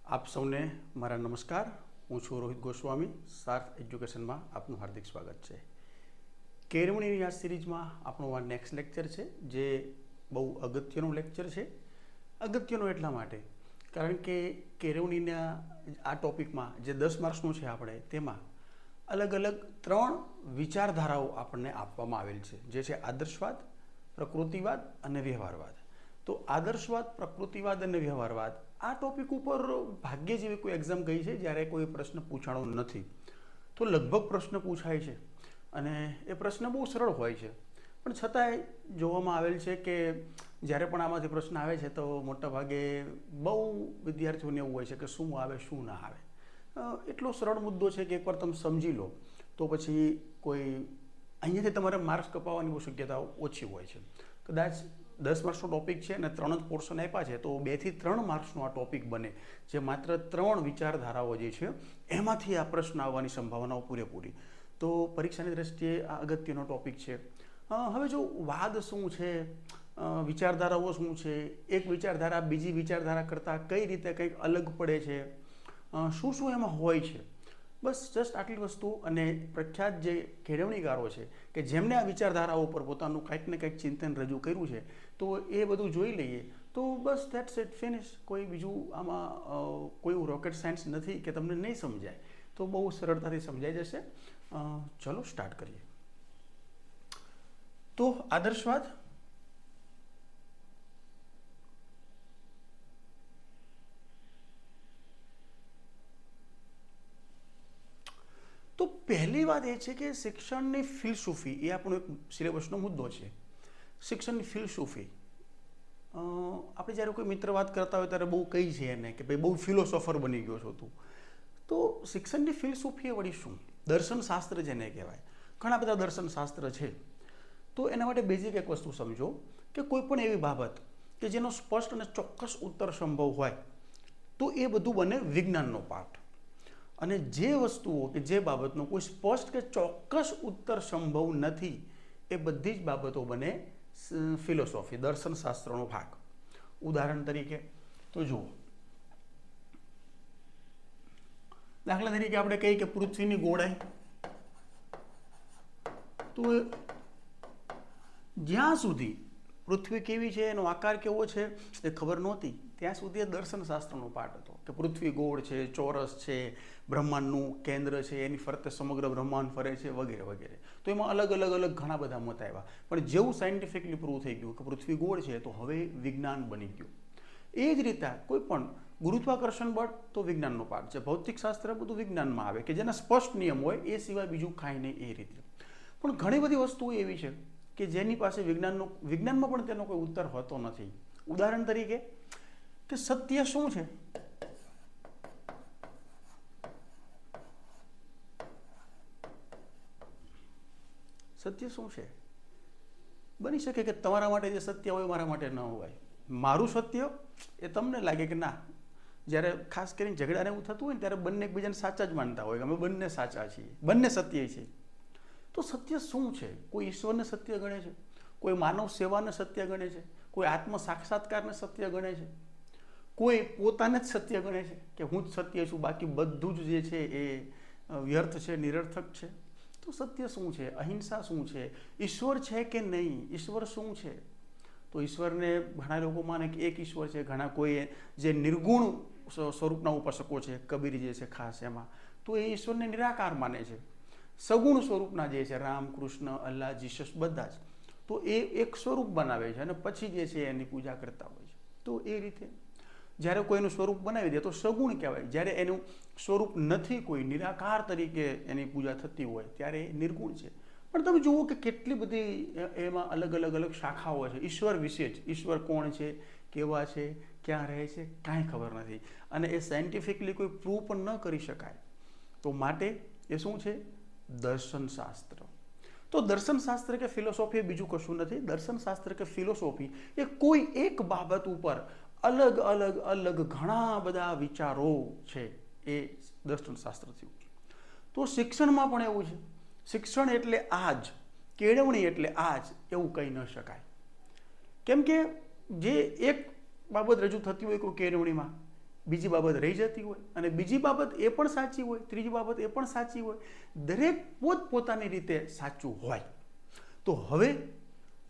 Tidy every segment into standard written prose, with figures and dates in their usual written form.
આપ સૌને મારા નમસ્કાર. હું છું રોહિત ગોસ્વામી. સાર્થ એજ્યુકેશનમાં આપનું હાર્દિક સ્વાગત છે. કેળવણીની આ સિરીઝમાં આપણો આ નેક્સ્ટ લેક્ચર છે, જે બહુ અગત્યનો લેક્ચર છે. અગત્યનો એટલા માટે કારણ કે કેળવણીના આ ટોપિકમાં જે 10 માર્ક્સનું છે આપણે તેમાં અલગ અલગ 3 વિચારધારાઓ આપણને આપવામાં આવેલ છે, જે છે આદર્શવાદ, પ્રકૃતિવાદ અને વ્યવહારવાદ. તો આદર્શવાદ, પ્રકૃતિવાદ અને વ્યવહારવાદ આ ટોપિક ઉપર ભાગ્યે જેવી કોઈ એક્ઝામ ગઈ છે જ્યારે કોઈ પ્રશ્ન પૂછાણો નથી. તો લગભગ પ્રશ્ન પૂછાય છે અને એ પ્રશ્ન બહુ સરળ હોય છે, પણ છતાંય જોવામાં આવેલ છે કે જ્યારે પણ આમાંથી પ્રશ્ન આવે છે તો મોટાભાગે બહુ વિદ્યાર્થીઓને એવું હોય છે કે શું આવે શું ના આવે. એટલો સરળ મુદ્દો છે કે એકવાર તમે સમજી લો તો પછી કોઈ અહીંયાથી તમારે માર્ક્સ કપાવવાની બહુ શક્યતા ઓછી હોય છે. કદાચ 10 માર્ક્સનો ટોપિક છે અને 3 જ પોર્શન આપ્યા છે, તો 2 થી 3 માર્ક્સનો આ ટોપિક બને, જે માત્ર 3 વિચારધારાઓ જે છે એમાંથી આ પ્રશ્ન આવવાની સંભાવનાઓ પૂરેપૂરી. તો પરીક્ષાની દ્રષ્ટિએ આ અગત્યનો ટોપિક છે. હવે જો વાદ શું છે, વિચારધારાઓ શું છે, એક વિચારધારા બીજી વિચારધારા કરતાં કઈ રીતે કંઈક અલગ પડે છે, શું શું એમાં હોય છે, બસ જસ્ટ આટલી વસ્તુ. અને પ્રખ્યાત જે કેળવણીકારો છે કે જેમને આ વિચારધારાઓ પર પોતાનું કંઈક ને કંઈક ચિંતન રજૂ કર્યું છે, તો એ બધું જોઈ લઈએ તો બસ ધેટ્સ ઇટ, ફિનિશ. કોઈ બીજું આમાં કોઈ રોકેટ સાયન્સ નથી કે તમને નહીં સમજાય, તો બહુ સરળતાથી સમજાઈ જશે. ચલો સ્ટાર્ટ કરીએ. તો આદર્શવાદ. તો પહેલી વાત એ છે કે શિક્ષણની ફિલસૂફી એ આપણો એક સિલેબસનો મુદ્દો છે. શિક્ષણની ફિલસૂફી, આપણે જ્યારે કોઈ મિત્ર વાત કરતા હોય ત્યારે બહુ કહી છે એને કે ભાઈ બહુ ફિલોસોફર બની ગયો છો તું. તો શિક્ષણની ફિલસૂફી એ વળી શું? દર્શનશાસ્ત્ર જેને કહેવાય. ઘણા બધા દર્શનશાસ્ત્ર છે. તો એના માટે બેઝિક એક વસ્તુ સમજો કે કોઈ પણ એવી બાબત કે જેનો સ્પષ્ટ અને ચોક્કસ ઉત્તર સંભવ હોય, તો એ બધું બને વિજ્ઞાનનો પાઠ. અને જે વસ્તુઓ કે જે બાબતનો કોઈ સ્પષ્ટ કે ચોક્કસ ઉત્તર સંભવ નથી, એ બધી જ બાબતો બને ફિલોસોફી, દર્શનશાસ્ત્રનો ભાગ. ઉદાહરણ તરીકે તો જુઓ, દાખલા તરીકે આપણે કહીએ કે પૃથ્વીની ગોળાઈ. તો જ્યાં સુધી પૃથ્વી કેવી છે, એનો આકાર કેવો છે એ ખબર નહોતી, ત્યાં સુધી એ દર્શનશાસ્ત્રનો પાઠ હતો કે પૃથ્વી ગોળ છે, ચોરસ છે, બ્રહ્માંડનું કેન્દ્ર છે, એની ફરતે સમગ્ર બ્રહ્માંડ ફરે છે, વગેરે વગેરે. તો એમાં અલગ અલગ ઘણા બધા મત આવ્યા. પણ જેવું સાયન્ટિફિકલી પ્રૂવ થઈ ગયું કે પૃથ્વી ગોળ છે, તો હવે વિજ્ઞાન બની ગયું. એ જ રીતે કોઈ પણ ગુરુત્વાકર્ષણ બળ તો વિજ્ઞાનનો પાઠ છે, ભૌતિકશાસ્ત્ર બધું વિજ્ઞાનમાં આવે કે જેના સ્પષ્ટ નિયમ હોય, એ સિવાય બીજું કાંઈ નહીં એ રીતે. પણ ઘણી બધી વસ્તુઓ એવી છે કે જેની પાસે વિજ્ઞાનમાં પણ તેનો કોઈ ઉત્તર હોતો નથી. ઉદાહરણ તરીકે કે સત્ય શું છે? સત્ય શું છે? બની શકે કે તમારા માટે જે સત્ય હોય મારા માટે ન હોય. મારું સત્ય એ તમને લાગે કે ના. જ્યારે ખાસ કરીને ઝઘડાને એવું થતું હોય ને ત્યારે બંને એકબીજાને સાચા જ માનતા હોય કે અમે બંને સાચા છીએ, બંને સત્ય છીએ. તો સત્ય શું છે? કોઈ ઈશ્વરને સત્ય ગણે છે, કોઈ માનવ સેવાને સત્ય ગણે છે, કોઈ આત્મ સાક્ષાત્કારને સત્ય ગણે છે, કોઈ પોતાને જ સત્ય ગણે છે કે હું જ સત્ય છું, બાકી બધું જ જે છે એ વ્યર્થ છે, નિરર્થક છે. તો સત્ય શું છે? અહિંસા શું છે? ઈશ્વર છે કે નહીં? ઈશ્વર શું છે? તો ઈશ્વરને ઘણા લોકો માને કે એક ઈશ્વર છે, ઘણા કોઈ જે નિર્ગુણ સ્વરૂપના ઉપાસકો છે, કબીર જે છે ખાસ એમાં, તો એ ઈશ્વરને નિરાકાર માને છે. સગુણ સ્વરૂપના જે છે રામ, કૃષ્ણ, અલ્લાહ, જીસસ બધા જ, તો એ એક સ્વરૂપ બનાવે છે અને પછી જે છે એની પૂજા કરતા હોય છે. તો એ રીતે જ્યારે કોઈનું સ્વરૂપ બનાવી દે તો સગુણ કહેવાય. જ્યારે એનું સ્વરૂપ નથી, કોઈ નિરાકાર તરીકે એની પૂજા થતી હોય, ત્યારે એ નિર્ગુણ છે. પણ તમે જુઓ કે કેટલી બધી એમાં અલગ અલગ શાખાઓ છે ઈશ્વર વિશે જ. ઈશ્વર કોણ છે, કેવા છે, ક્યાં રહે છે, કાંઈ ખબર નથી. અને એ સાયન્ટિફિકલી કોઈ પ્રૂવ પણ ન કરી શકાય. તો માટે એ શું છે? દર્શનશાસ્ત્ર. તો દર્શનશાસ્ત્ર કે ફિલોસોફી એ બીજું કશું નથી. દર્શનશાસ્ત્ર કે ફિલોસોફી એ કોઈ એક બાબત ઉપર અલગ અલગ ઘણા બધા વિચારો છે, એ દર્શનશાસ્ત્ર થયું. તો શિક્ષણમાં પણ એવું છે. શિક્ષણ એટલે આ જ, કેળવણી એટલે આ જ એવું કહી ન શકાય. કેમ કે જે એક બાબત રજૂ થતી હોય કોઈ કેળવણીમાં, બીજી બાબત રહી જતી હોય અને બીજી બાબત એ પણ સાચી હોય, ત્રીજી બાબત એ પણ સાચી હોય, દરેક પોતપોતાની રીતે સાચું હોય. તો હવે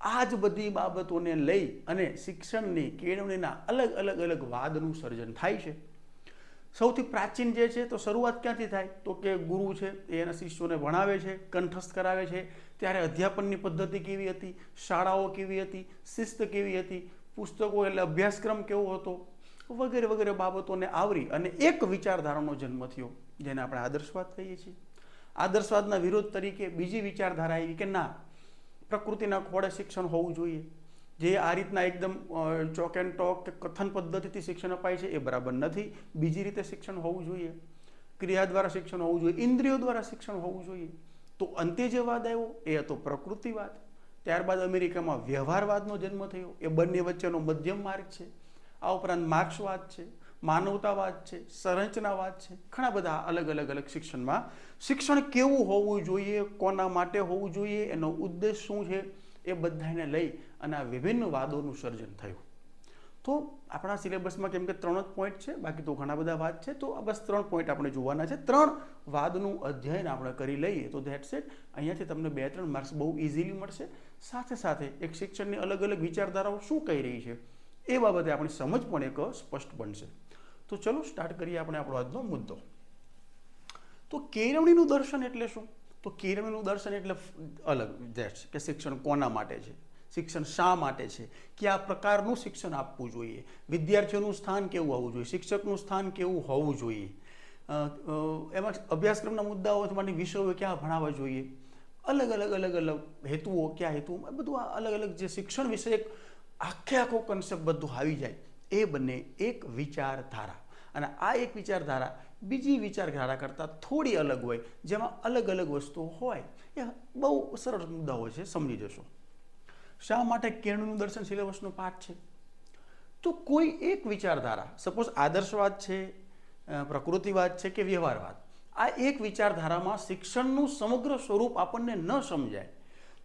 આ જ બધી બાબતોને લઈ અને શિક્ષણની કેળવણીના અલગ અલગ અલગ વાદનું સર્જન થાય છે. સૌથી પ્રાચીન જે છે તો શરૂઆત ક્યાંથી થાય તો કે ગુરુ છે એ એના શિષ્યોને ભણાવે છે, કંઠસ્થ કરાવે છે. ત્યારે અધ્યાપનની પદ્ધતિ કેવી હતી, શાળાઓ કેવી હતી, શિસ્ત કેવી હતી, પુસ્તકો એટલે અભ્યાસક્રમ કેવો હતો, વગેરે વગેરે બાબતોને આવરી અને એક વિચારધારાનો જન્મ થયો જેને આપણે આદર્શવાદ કહીએ છીએ. આદર્શવાદના વિરોધ તરીકે બીજી વિચારધારા આવી કે ના, પ્રકૃતિના ખોળે શિક્ષણ હોવું જોઈએ. જે આ રીતના એકદમ ચોક એન્ડ ટોક કે કથન પદ્ધતિથી શિક્ષણ અપાય છે એ બરાબર નથી. બીજી રીતે શિક્ષણ હોવું જોઈએ, ક્રિયા દ્વારા શિક્ષણ હોવું જોઈએ, ઇન્દ્રિયો દ્વારા શિક્ષણ હોવું જોઈએ. તો અંતે જે વાદ આવ્યો એ હતો પ્રકૃતિવાદ. ત્યારબાદ અમેરિકામાં વ્યવહારવાદનો જન્મ થયો. એ બંને વચ્ચેનો મધ્યમ માર્ગ છે. આ ઉપરાંત માર્ક્સવાદ છે, માનવતાવાદ છે, સંરચનાવાદ છે. ઘણા બધા અલગ અલગ અલગ શિક્ષણમાં શિક્ષણ કેવું હોવું જોઈએ, કોના માટે હોવું જોઈએ, એનો ઉદ્દેશ શું છે, એ બધાને લઈ અને આ વિભિન્ન વાદોનું સર્જન થયું. તો આપણા સિલેબસમાં કેમ કે 3 જ પોઈન્ટ છે, બાકી તો ઘણા બધા વાદ છે, તો આ બસ 3 પોઈન્ટ આપણે જોવાના છે. 3 વાદનું અધ્યયન આપણે કરી લઈએ તો ધેટ્સ ઇટ. અહીંયાથી તમને 2-3 માર્ક્સ બહુ ઇઝીલી મળશે. સાથે સાથે એક શિક્ષણની અલગ અલગ વિચારધારાઓ શું કહી રહી છે એ બાબતે આપણી સમજ પણ એક સ્પષ્ટ બનશે. તો ચલો સ્ટાર્ટ કરીએ આપણે આપણો આજનો મુદ્દો. તો કેળવણીનું દર્શન એટલે શું? તો કેળવણીનું દર્શન એટલે અલગ ધેટ્સ કે શિક્ષણ કોના માટે છે, શિક્ષણ શા માટે છે, કયા પ્રકારનું શિક્ષણ આપવું જોઈએ, વિદ્યાર્થીઓનું સ્થાન કેવું હોવું જોઈએ, શિક્ષકનું સ્થાન કેવું હોવું જોઈએ, એમાં અભ્યાસક્રમના મુદ્દાઓ માટે વિષયો ક્યાં ભણાવવા જોઈએ, અલગ અલગ અલગ અલગ હેતુઓ કયા હેતુ, બધું આ અલગ અલગ જે શિક્ષણ વિશે એક આખો કન્સેપ્ટ બધું આવી જાય એ બંને એક વિચારધારા. અને આ એક વિચારધારા બીજી વિચારધારા કરતાં થોડી અલગ હોય, જેમાં અલગ અલગ વસ્તુઓ હોય. એ બહુ સરળ મુદ્દાઓ છે, સમજી જશો. શા માટે કેળવણીનું દર્શન સિલેબસનો પાઠ છે? તો કોઈ એક વિચારધારા, સપોઝ આદર્શવાદ છે, પ્રકૃતિવાદ છે કે વ્યવહારવાદ, આ એક વિચારધારામાં શિક્ષણનું સમગ્ર સ્વરૂપ આપણને ન સમજાય.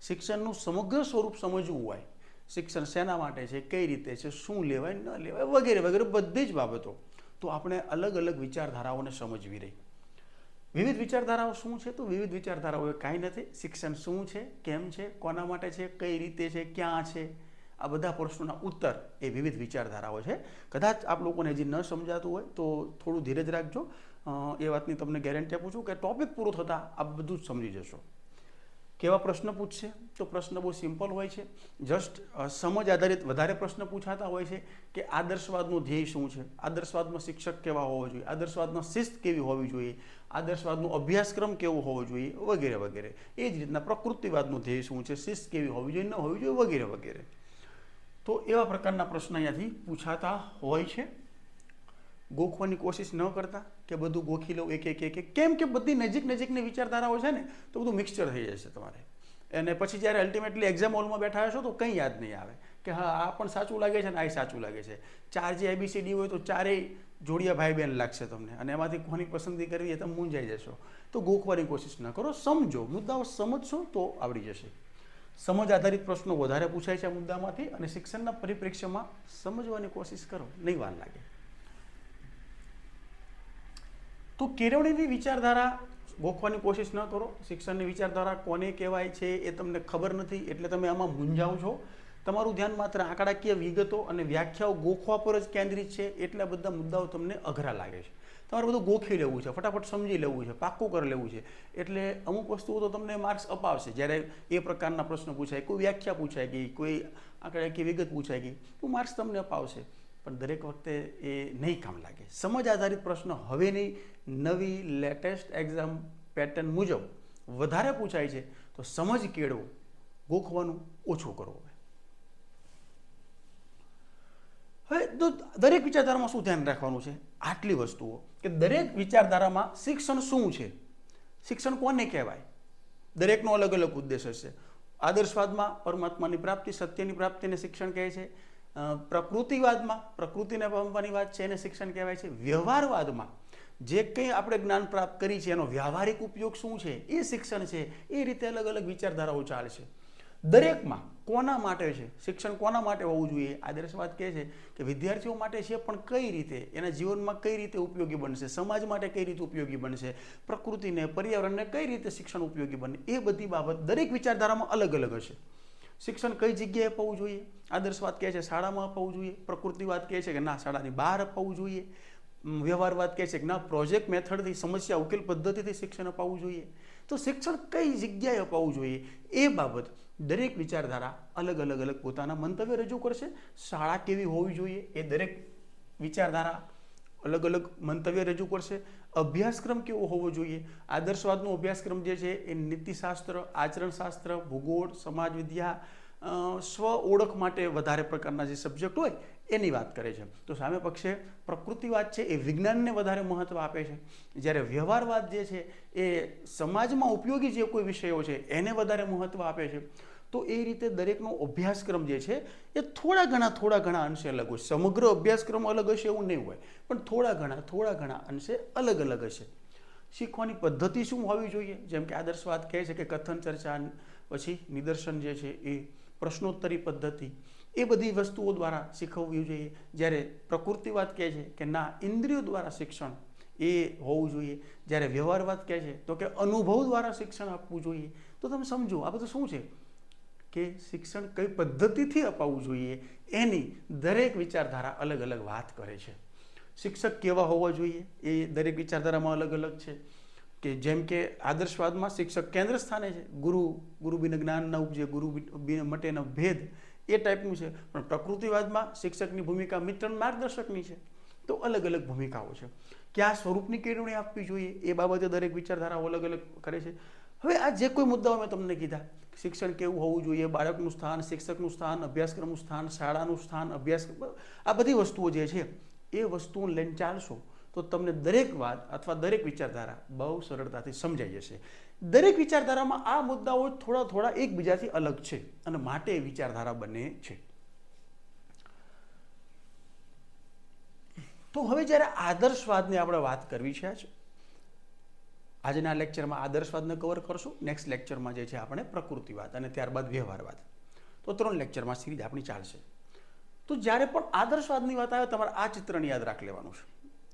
શિક્ષણનું સમગ્ર સ્વરૂપ સમજવું હોય, શિક્ષણ શેના માટે છે, કઈ રીતે છે, શું લેવાય ન લેવાય વગેરે વગેરે બધી જ બાબતો, તો આપણે અલગ અલગ વિચારધારાઓને સમજવી રહી. વિવિધ વિચારધારાઓ શું છે? તો વિવિધ વિચારધારાઓ એ કાંઈ નથી. શિક્ષણ શું છે, કેમ છે, કોના માટે છે, કઈ રીતે છે, ક્યાં છે, આ બધા પ્રશ્નોના ઉત્તર એ વિવિધ વિચારધારાઓ છે. કદાચ આપ લોકોને હજી ન સમજાતું હોય તો થોડું ધીરજ રાખજો. એ વાતની તમને ગેરંટી આપું છું કે ટોપિક પૂરો થતાં આપ બધું જ સમજી જશો. કેવા પ્રશ્ન પૂછશે? તો પ્રશ્ન બહુ સિમ્પલ હોય છે. જસ્ટ સમજ આધારિત વધારે પ્રશ્ન પૂછાતા હોય છે કે આદર્શવાદનું ધ્યેય શું છે, આદર્શવાદમાં શિક્ષક કેવા હોવો જોઈએ, આદર્શવાદમાં શિસ્ત કેવી હોવી જોઈએ, આદર્શવાદનો અભ્યાસક્રમ કેવો હોવો જોઈએ વગેરે વગેરે. એ જ રીતના પ્રકૃતિવાદનું ધ્યેય શું છે, શિસ્ત કેવી હોવી જોઈએ, ન હોવી જોઈએ વગેરે વગેરે. તો એવા પ્રકારના પ્રશ્ન અહીંયાથી પૂછાતા હોય છે. ગોખવાની કોશિશ ન કરતા કે બધું ગોખી લો એક એક એક એક, કેમ કે બધી નજીકની વિચારધારાઓ છે ને તો બધું મિક્સચર થઈ જશે તમારે. અને પછી જ્યારે અલ્ટિમેટલી એક્ઝામ હોલમાં બેઠા હશો તો કંઈ યાદ નહીં આવે કે હા આ પણ સાચું લાગે છે ને આ સાચું લાગે છે. 4 જે ABCD હોય તો ચારેય જોડિયા ભાઈ બહેન લાગશે તમને, અને એમાંથી કોની પસંદગી કરવી એ તમે મૂંઝાઈ જશો. તો ગોખવાની કોશિશ ન કરો, સમજો, મુદ્દાઓ સમજશો તો આવડી જશે. સમજ આધારિત પ્રશ્નો વધારે પૂછાય છે આ મુદ્દામાંથી, અને શિક્ષણના પરિપ્રેક્ષ્યમાં સમજવાની કોશિશ કરો, નહીં વાર લાગે. તો કેળવણીની વિચારધારા ગોખવાની કોશિશ ન કરો. શિક્ષણની વિચારધારા કોને કહેવાય છે એ તમને ખબર નથી એટલે તમે આમાં મૂંઝાવ છો. તમારું ધ્યાન માત્ર આંકડાકીય વિગતો અને વ્યાખ્યાઓ ગોખવા પર જ કેન્દ્રિત છે, એટલા બધા મુદ્દાઓ તમને અઘરા લાગે છે. તમારે બધું ગોખી લેવું છે, ફટાફટ સમજી લેવું છે, પાક્કું કરી લેવું છે, એટલે અમુક વસ્તુઓ તો તમને માર્ક્સ અપાવશે. જ્યારે એ પ્રકારના પ્રશ્નો પૂછાય, કોઈ વ્યાખ્યા પૂછાઈ ગઈ, કોઈ આંકડાકીય વિગત પૂછાઈ ગઈ, તો માર્ક્સ તમને અપાવશે. પણ દરેક વખતે એ નહીં કામ લાગે. સમજ આધારિત પ્રશ્ન હવેની નવી લેટેસ્ટ એક્ઝામ પેટર્ન મુજબ વધારે પૂછાય છે, તો સમજ કેળવો, ગોખવાનું ઓછું કરવું. હવે તો દરેક વિચારધારામાં શું ધ્યાન રાખવાનું છે? આટલી વસ્તુઓ કે દરેક વિચારધારામાં શિક્ષણ શું છે, શિક્ષણ કોને કહેવાય, દરેકનો અલગ અલગ ઉદ્દેશ હશે. આદર્શવાદમાં પરમાત્માની પ્રાપ્તિ, સત્યની પ્રાપ્તિને શિક્ષણ કહે છે. પ્રકૃતિવાદમાં પ્રકૃતિને પામવાની વાત છે એને શિક્ષણ કહેવાય છે. વ્યવહારવાદમાં જે કંઈ આપણે જ્ઞાન પ્રાપ્ત કરી છે એનો વ્યવહારિક ઉપયોગ શું છે એ શિક્ષણ છે. એ રીતે અલગ અલગ વિચારધારાઓ ચાલશે. દરેકમાં કોના માટે છે શિક્ષણ, કોના માટે હોવું જોઈએ? આદર્શવાદ કહે છે કે વિદ્યાર્થીઓ માટે છે, પણ કઈ રીતે, એના જીવનમાં કઈ રીતે ઉપયોગી બનશે, સમાજ માટે કઈ રીતે ઉપયોગી બનશે, પ્રકૃતિને, પર્યાવરણને કઈ રીતે શિક્ષણ ઉપયોગી બને, એ બધી બાબત દરેક વિચારધારામાં અલગ અલગ હશે. શિક્ષણ કઈ જગ્યાએ અપાવવું જોઈએ? આદર્શવાદ કહે છે શાળામાં અપાવવું જોઈએ, પ્રકૃતિવાદ કહે છે કે ના શાળાની બહાર અપાવવું જોઈએ, વ્યવહારવાદ કહે છે કે ના પ્રોજેક્ટ મેથડથી, સમસ્યા ઉકેલ પદ્ધતિથી શિક્ષણ અપાવવું જોઈએ. તો શિક્ષણ કઈ જગ્યાએ અપાવવું જોઈએ એ બાબત દરેક વિચારધારા અલગ અલગ પોતાના મંતવ્ય રજૂ કરશે. શાળા કેવી હોવી જોઈએ એ દરેક વિચારધારા અલગ અલગ મંતવ્ય રજૂ કરશે. અભ્યાસક્રમ કેવો હોવો જોઈએ? આદર્શવાદનો અભ્યાસક્રમ જે છે એ નીતિશાસ્ત્ર, આચરણશાસ્ત્ર, ભૂગોળ, સમાજ વિદ્યા, સ્વ ઓળખ માટે વધારે પ્રકારના જે સબ્જેક્ટ હોય એની વાત કરે છે. તો સામે પક્ષે પ્રકૃતિવાદ છે એ વિજ્ઞાનને વધારે મહત્ત્વ આપે છે, જ્યારે વ્યવહારવાદ જે છે એ સમાજમાં ઉપયોગી જે કોઈ વિષયો છે એને વધારે મહત્ત્વ આપે છે. તો એ રીતે દરેકનો અભ્યાસક્રમ જે છે એ થોડા ઘણા અંશે અલગ હોય. સમગ્ર અભ્યાસક્રમ અલગ હશે એવું નહીં હોય, પણ થોડા ઘણા અંશે અલગ હશે. શીખવાની પદ્ધતિ શું હોવી જોઈએ? જેમ કે આદર્શવાદ કહે છે કે કથન, ચર્ચા, પછી નિદર્શન જે છે એ પ્રશ્નોત્તરી પદ્ધતિ, એ બધી વસ્તુઓ દ્વારા શીખવવી જોઈએ. જ્યારે પ્રકૃતિવાદ કહે છે કે ના ઇન્દ્રિયો દ્વારા શિક્ષણ એ હોવું જોઈએ. જ્યારે વ્યવહારવાદ કહે છે તો કે અનુભવ દ્વારા શિક્ષણ આપવું જોઈએ. તો તમે સમજો આ બધું શું છે કે શિક્ષણ કઈ પદ્ધતિથી અપાવવું જોઈએ એની દરેક વિચારધારા અલગ વાત કરે છે. શિક્ષક કેવા હોવા જોઈએ એ દરેક વિચારધારામાં અલગ છે. કે જેમ કે આદર્શવાદમાં શિક્ષક કેન્દ્ર સ્થાને છે, ગુરુ બિન જ્ઞાન ન ઉપજે, ગુરુ બિન મટે ન ભેદ, એ ટાઈપનું છે. પણ પ્રકૃતિવાદમાં શિક્ષકની ભૂમિકા મિત્ર માર્ગદર્શકની છે. તો અલગ ભૂમિકાઓ છે. કયા સ્વરૂપની કેળવણી આપવી જોઈએ એ બાબતે દરેક વિચારધારાઓ અલગ કરે છે. હવે આ જે કોઈ મુદ્દાઓ મેં તમને કીધા, શિક્ષણ કેવું હોવું જોઈએ, બાળકનું સ્થાન, શિક્ષકનું સ્થાન, અભ્યાસક્રમનું સ્થાન, શાળાનું સ્થાન, અભ્યાસ, આ બધી વસ્તુઓ જે છે એ વસ્તુઓ લઈને ચાલશો તો તમને દરેક વાત અથવા દરેક વિચારધારા બહુ સરળતાથી સમજાઈ જશે. દરેક વિચારધારામાં આ મુદ્દાઓ થોડા એકબીજાથી અલગ છે અને માટે એ વિચારધારા બને છે. તો હવે જ્યારે આદર્શવાદની આપણે વાત કરવી છે, આજના લેક્ચરમાં આદર્શવાદને કવર કરશું. નેક્સ્ટ લેક્ચરમાં જે છે આપણે પ્રકૃતિવાદ અને ત્યારબાદ વ્યવહારવાદ. તો 3 લેક્ચરમાં સિરીઝ આપણી ચાલશે. તો જ્યારે પણ આદર્શવાદની વાત આવે તમારે આ ચિત્રને યાદ રાખી લેવાનું છે.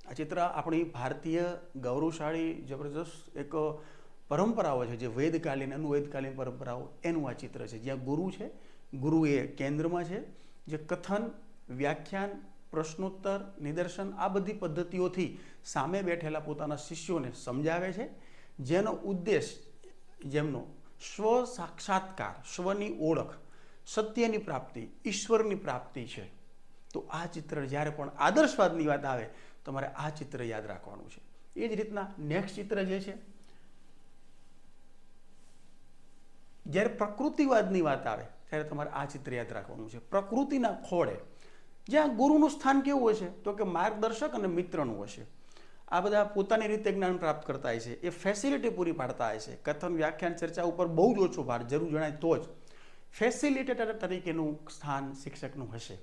આ ચિત્ર આપણી ભારતીય ગૌરવશાળી જબરજસ્ત એક પરંપરાઓ છે, જે વેદકાલીન અનુવેદકાલીન પરંપરાઓ, એનું આ ચિત્ર છે. જ્યાં ગુરુ છે, ગુરુ એ કેન્દ્રમાં છે, જે કથન, વ્યાખ્યાન, પ્રશ્નોત્તર, નિદર્શન આ બધી પદ્ધતિઓથી સામે બેઠેલા પોતાના શિષ્યોને સમજાવે છે, જેનો ઉદ્દેશ જેમનો સ્વ સાક્ષાત્કાર, સ્વની ઓળખ, સત્યની પ્રાપ્તિ, ઈશ્વરની પ્રાપ્તિ છે. તો આ ચિત્ર જ્યારે પણ આદર્શવાદની વાત આવે તમારે આ ચિત્ર યાદ રાખવાનું છે. એ જ રીતના નેક્સ્ટ ચિત્ર જે છે, જ્યારે પ્રકૃતિવાદની વાત આવે ત્યારે તમારે આ ચિત્ર યાદ રાખવાનું છે. પ્રકૃતિના ખોળે જ્યાં ગુરુનું સ્થાન કેવું હશે તો કે માર્ગદર્શક અને મિત્રનું હશે. આ બધા પોતાની રીતે જ્ઞાન પ્રાપ્ત કરતા હોય છે, એ ફેસિલિટી પૂરી પાડતા હોય છે. કથન, વ્યાખ્યાન, ચર્ચા ઉપર બહુ જ ઓછો ભાર, જરૂર જણાય તો જ ફેસિલિટેટર તરીકેનું સ્થાન શિક્ષકનું હશે.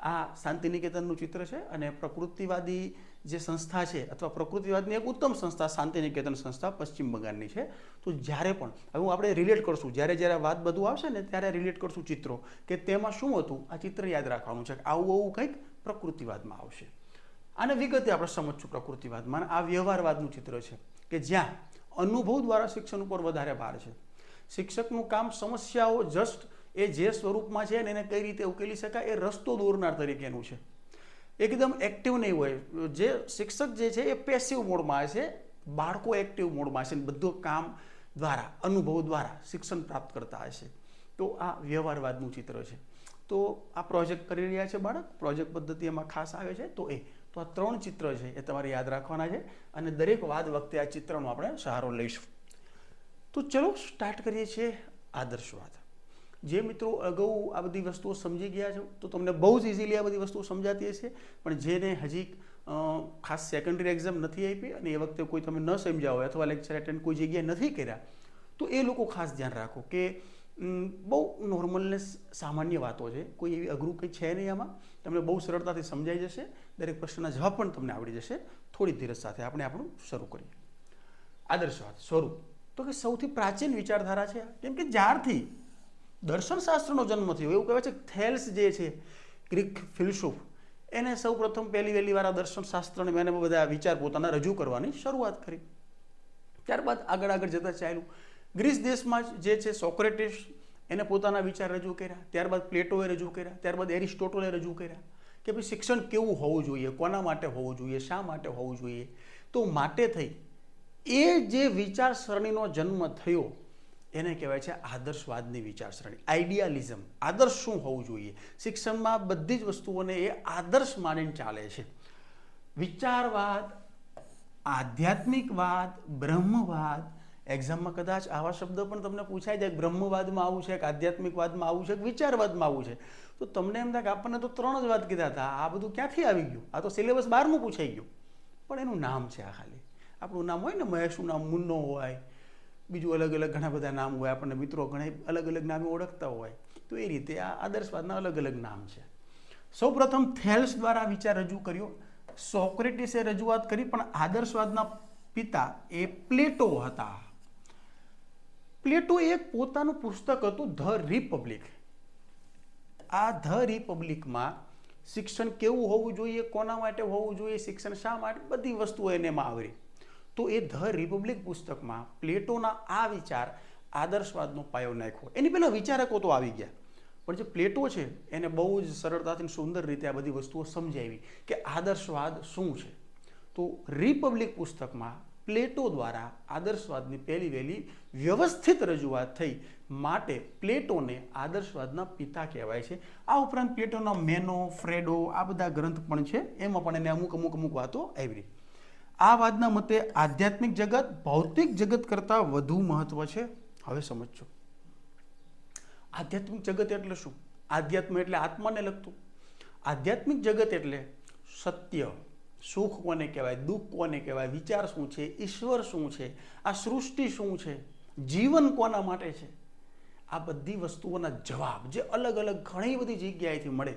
આ શાંતિનિકેતનનું ચિત્ર છે અને પ્રકૃતિવાદી જે સંસ્થા છે અથવા પ્રકૃતિવાદની એક ઉત્તમ સંસ્થા શાંતિનિકેતન સંસ્થા પશ્ચિમ બંગાળની છે. તો જ્યારે પણ હવે આપણે રિલેટ કરશું, જ્યારે વાત બધું આવશે ને ત્યારે રિલેટ કરશું ચિત્રો કે તેમાં શું હતું. આ ચિત્ર યાદ રાખવાનું છે. આવું કંઈક પ્રકૃતિવાદમાં આવશે. આને વિગતે આપણે સમજશું. પ્રકૃતિવાદમાં આ વ્યવહારવાદનું ચિત્ર છે કે જ્યાં અનુભવ દ્વારા શિક્ષણ ઉપર વધારે ભાર છે. શિક્ષકનું કામ સમસ્યાઓ જસ્ટ એ જે સ્વરૂપમાં છે ને એને કઈ રીતે ઉકેલી શકાય એ રસ્તો દોરનાર તરીકેનું છે. એકદમ એક્ટિવ નહીં હોય. જે શિક્ષક જે છે એ પેસિવ મોડમાં હશે, બાળકો એક્ટિવ મોડમાં હશે. બધું કામ દ્વારા, અનુભવ દ્વારા શિક્ષણ પ્રાપ્ત કરતા હશે. તો આ વ્યવહારવાદનું ચિત્ર છે. તો આ પ્રોજેક્ટ કરી રહ્યા છે બાળક, પ્રોજેક્ટ પદ્ધતિ એમાં ખાસ આવે છે. તો આ 3 ચિત્ર છે એ તમારે યાદ રાખવાના છે અને દરેક વાત વખતે આ ચિત્રનો આપણે સહારો લઈશું. તો ચલો સ્ટાર્ટ કરીએ છીએ આદર્શવાદ. જે મિત્રો અગાઉ આ બધી વસ્તુઓ સમજી ગયા છો તો તમને બહુ જ ઇઝીલી આ બધી વસ્તુઓ સમજાતી હશે, પણ જેને હજી ખાસ સેકન્ડરી એક્ઝામ નથી આપી અને એ વખતે કોઈ તમે ન સમજ્યા હોય અથવા લેક્ચર એટેન્ડ કોઈ જગ્યાએ નથી કર્યા તો એ લોકો ખાસ ધ્યાન રાખો કે બહુ નોર્મલ ને સામાન્ય વાતો છે, કોઈ એવી અઘરું કંઈ છે નહીં. આમાં તમને બહુ સરળતાથી સમજાઈ જશે. દરેક પ્રશ્નના જવાબ પણ તમને આવડી જશે. થોડી ધીરજ સાથે આપણે આપણું શરૂ કરીએ. આદર્શવાદ સ્વરૂપ તો કે સૌથી પ્રાચીન વિચારધારા છે, કેમ કે જ્યારથી દર્શનશાસ્ત્રનો જન્મ થયો. એવું કહેવાય છે કે થેલ્સ જે છે ગ્રીક ફિલસૂફ, એને સૌ પ્રથમ પહેલી વાર આ દર્શનશાસ્ત્રને એને બધા વિચાર પોતાના રજૂ કરવાની શરૂઆત કરી. ત્યારબાદ આગળ જતા ચાલ્યું. ગ્રીસ દેશમાં જે છે સોક્રેટિસ, એને પોતાના વિચાર રજૂ કર્યા. ત્યારબાદ પ્લેટોએ રજૂ કર્યા. ત્યારબાદ એરિસ્ટોટલે રજૂ કર્યા કે ભાઈ શિક્ષણ કેવું હોવું જોઈએ, કોના માટે હોવું જોઈએ, શા માટે હોવું જોઈએ. તો માટે થઈ એ જે વિચારસરણીનો જન્મ થયો એને કહેવાય છે આદર્શવાદની વિચારસરણી, આઈડિયાલિઝમ. આદર્શ શું હોવું જોઈએ? શિક્ષણમાં બધી જ વસ્તુઓને એ આદર્શ માનીને ચાલે છે. વિચારવાદ, આધ્યાત્મિકવાદ, બ્રહ્મવાદ. એક્ઝામમાં કદાચ આવા શબ્દ પણ તમને પૂછાઈ જાય, બ્રહ્મવાદમાં આવું છે કે આધ્યાત્મિકવાદમાં આવું છે કે વિચારવાદમાં આવું છે, તો તમને એમ થાય કે આપણને તો 3 જ વાત કીધા હતા, આ બધું ક્યાંથી આવી ગયું? આ તો સિલેબસ 12મું પૂછાઈ ગયું. પણ એનું નામ છે આ ખાલી. આપણું નામ હોય ને, મહેશનું નામ મુન્નો હોય, બીજું અલગ ઘણા બધા નામ હોય, આપણને મિત્રો ઘણા અલગ નામે ઓળખતા હોય. તો એ રીતે આ આદર્શવાદના અલગ નામ છે. સૌપ્રથમ થેલ્સ દ્વારા વિચાર રજૂ કર્યો. સોક્રેટિસે રજૂઆત કરી, પણ આદર્શવાદના પિતા એ પ્લેટો હતા. પ્લેટો એક પોતાનું પુસ્તક હતું ધ રિપબ્લિક. આ ધ રિપબ્લિકમાં શિક્ષણ કેવું હોવું જોઈએ, કોના માટે હોવું જોઈએ, શિક્ષણ શા માટે, બધી વસ્તુઓ એને એમાં આવરી. તો એ ધ રિપબ્લિક પુસ્તકમાં પ્લેટોના આ વિચાર આદર્શવાદનો પાયો નાખ્યો. એની પહેલાં વિચારકો તો આવી ગયા, પણ જે પ્લેટો છે એને બહુ જ સરળતાથી સુંદર રીતે આ બધી વસ્તુઓ સમજાવી કે આદર્શવાદ શું છે. તો રિપબ્લિક પુસ્તકમાં પ્લેટો દ્વારા આદર્શવાદની પહેલી વ્યવસ્થિત રજૂઆત થઈ. માટે પ્લેટોને આદર્શવાદના પિતા કહેવાય છે. આ ઉપરાંત પ્લેટોના મેનો, ફ્રેડો, આ બધા ગ્રંથ પણ છે, એમાં પણ એને અમુક વાતો આવી. આ વાદના મતે આધ્યાત્મિક જગત ભૌતિક જગત કરતાં વધુ મહત્વ છે. હવે સમજો, આધ્યાત્મિક જગત એટલે શું? આધ્યાત્મ એટલે આત્માને લગતું. આધ્યાત્મિક જગત એટલે સત્ય, સુખ કોને કહેવાય, દુઃખ કોને કહેવાય, વિચાર શું છે, ઈશ્વર શું છે, આ સૃષ્ટિ શું છે, જીવન કોના માટે છે, આ બધી વસ્તુઓના જવાબ જે અલગ ઘણી બધી જગ્યાએથી મળે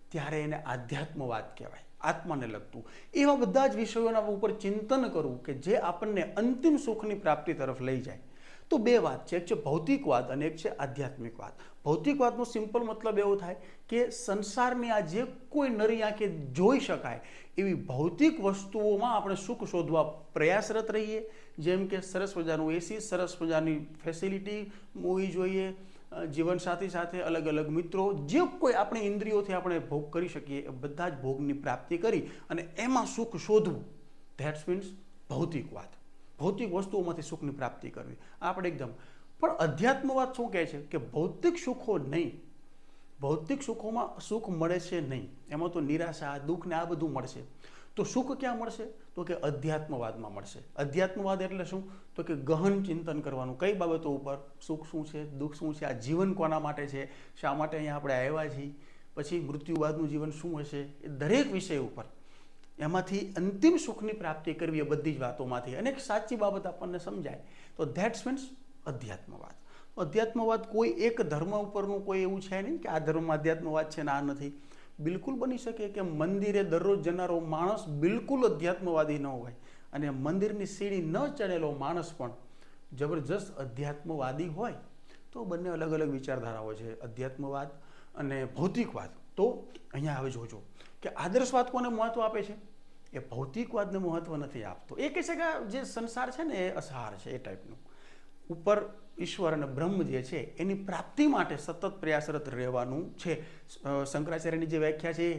ત્યારે એને આધ્યાત્મવાદ કહેવાય, આત્માને લગતું. એવા બધા જ વિષયોના ઉપર ચિંતન કરવું કે જે આપણને અંતિમ સુખની પ્રાપ્તિ તરફ લઈ જાય. તો 2 વાત છે, એક છે ભૌતિકવાદ અને એક છે આધ્યાત્મિકવાદ. ભૌતિકવાદનો સિમ્પલ મતલબ એવો થાય કે સંસારની આ જે કોઈ નરી આંખે જોઈ શકાય એવી ભૌતિક વસ્તુઓમાં આપણે સુખ શોધવા પ્રયાસરત રહીએ. જેમ કે સરસ મજાનું એસી, સરસ મજાની ફેસિલિટી, મૂવી જોઈએ, જીવનસાથી સાથે અલગ મિત્રો, જે કોઈ આપણી ઇન્દ્રિયોથી આપણે ભોગ કરી શકીએ એ બધા જ ભોગની પ્રાપ્તિ કરી અને એમાં સુખ શોધવું. ધેટ્સ મીન્સ ભૌતિકવાદ. ભૌતિક વસ્તુઓમાંથી સુખની પ્રાપ્તિ કરવી આપણે એકદમ. પણ અધ્યાત્મવાદ શું કહે છે કે ભૌતિક સુખો નહીં, ભૌતિક સુખોમાં સુખ મળે છે નહીં, એમાં તો નિરાશા, દુઃખ ને આ બધું મળશે. તો સુખ ક્યાં મળશે? તો કે અધ્યાત્મવાદમાં મળશે. અધ્યાત્મવાદ એટલે શું? તો કે ગહન ચિંતન કરવાનું, કઈ બાબતો ઉપર, સુખ શું છે, દુઃખ શું છે, આ જીવન કોના માટે છે, શા માટે અહીંયા આપણે આવ્યા છીએ, પછી મૃત્યુવાદનું જીવન શું હશે, એ દરેક વિષય ઉપર એમાંથી અંતિમ સુખની પ્રાપ્તિ કરવી એ બધી જ વાતોમાંથી અને એક સાચી બાબત આપણને સમજાય. તો ધેટ્સ મીન્સ અધ્યાત્મવાદ. અધ્યાત્મવાદ કોઈ એક ધર્મ ઉપરનું કોઈ એવું છે નહીં કે આ ધર્મમાં અધ્યાત્મવાદ છે ને આ નથી. બિલકુલ બની શકે કે મંદિરે દરરોજ જનારો માણસ બિલકુલ અધ્યાત્મવાદી ન હોય અને મંદિરની સીડી ન ચડેલો માણસ પણ જબરજસ્ત અધ્યાત્મવાદી હોય. તો બંને અલગ વિચારધારાઓ છે, અધ્યાત્મવાદ અને ભૌતિકવાદ. તો અહીંયા હવે જોજો કે આદર્શવાદ કોને મહત્વ આપે છે? એ ભૌતિકવાદને મહત્વ નથી આપતો. એ કહે છે કે જે સંસાર છે ને એ અસાર છે, એ ટાઈપનું. ઉપર ઈશ્વર અને બ્રહ્મ જે છે એની પ્રાપ્તિ માટે સતત પ્રયાસરત રહેવાનું છે. શંકરાચાર્યની જે વ્યાખ્યા છે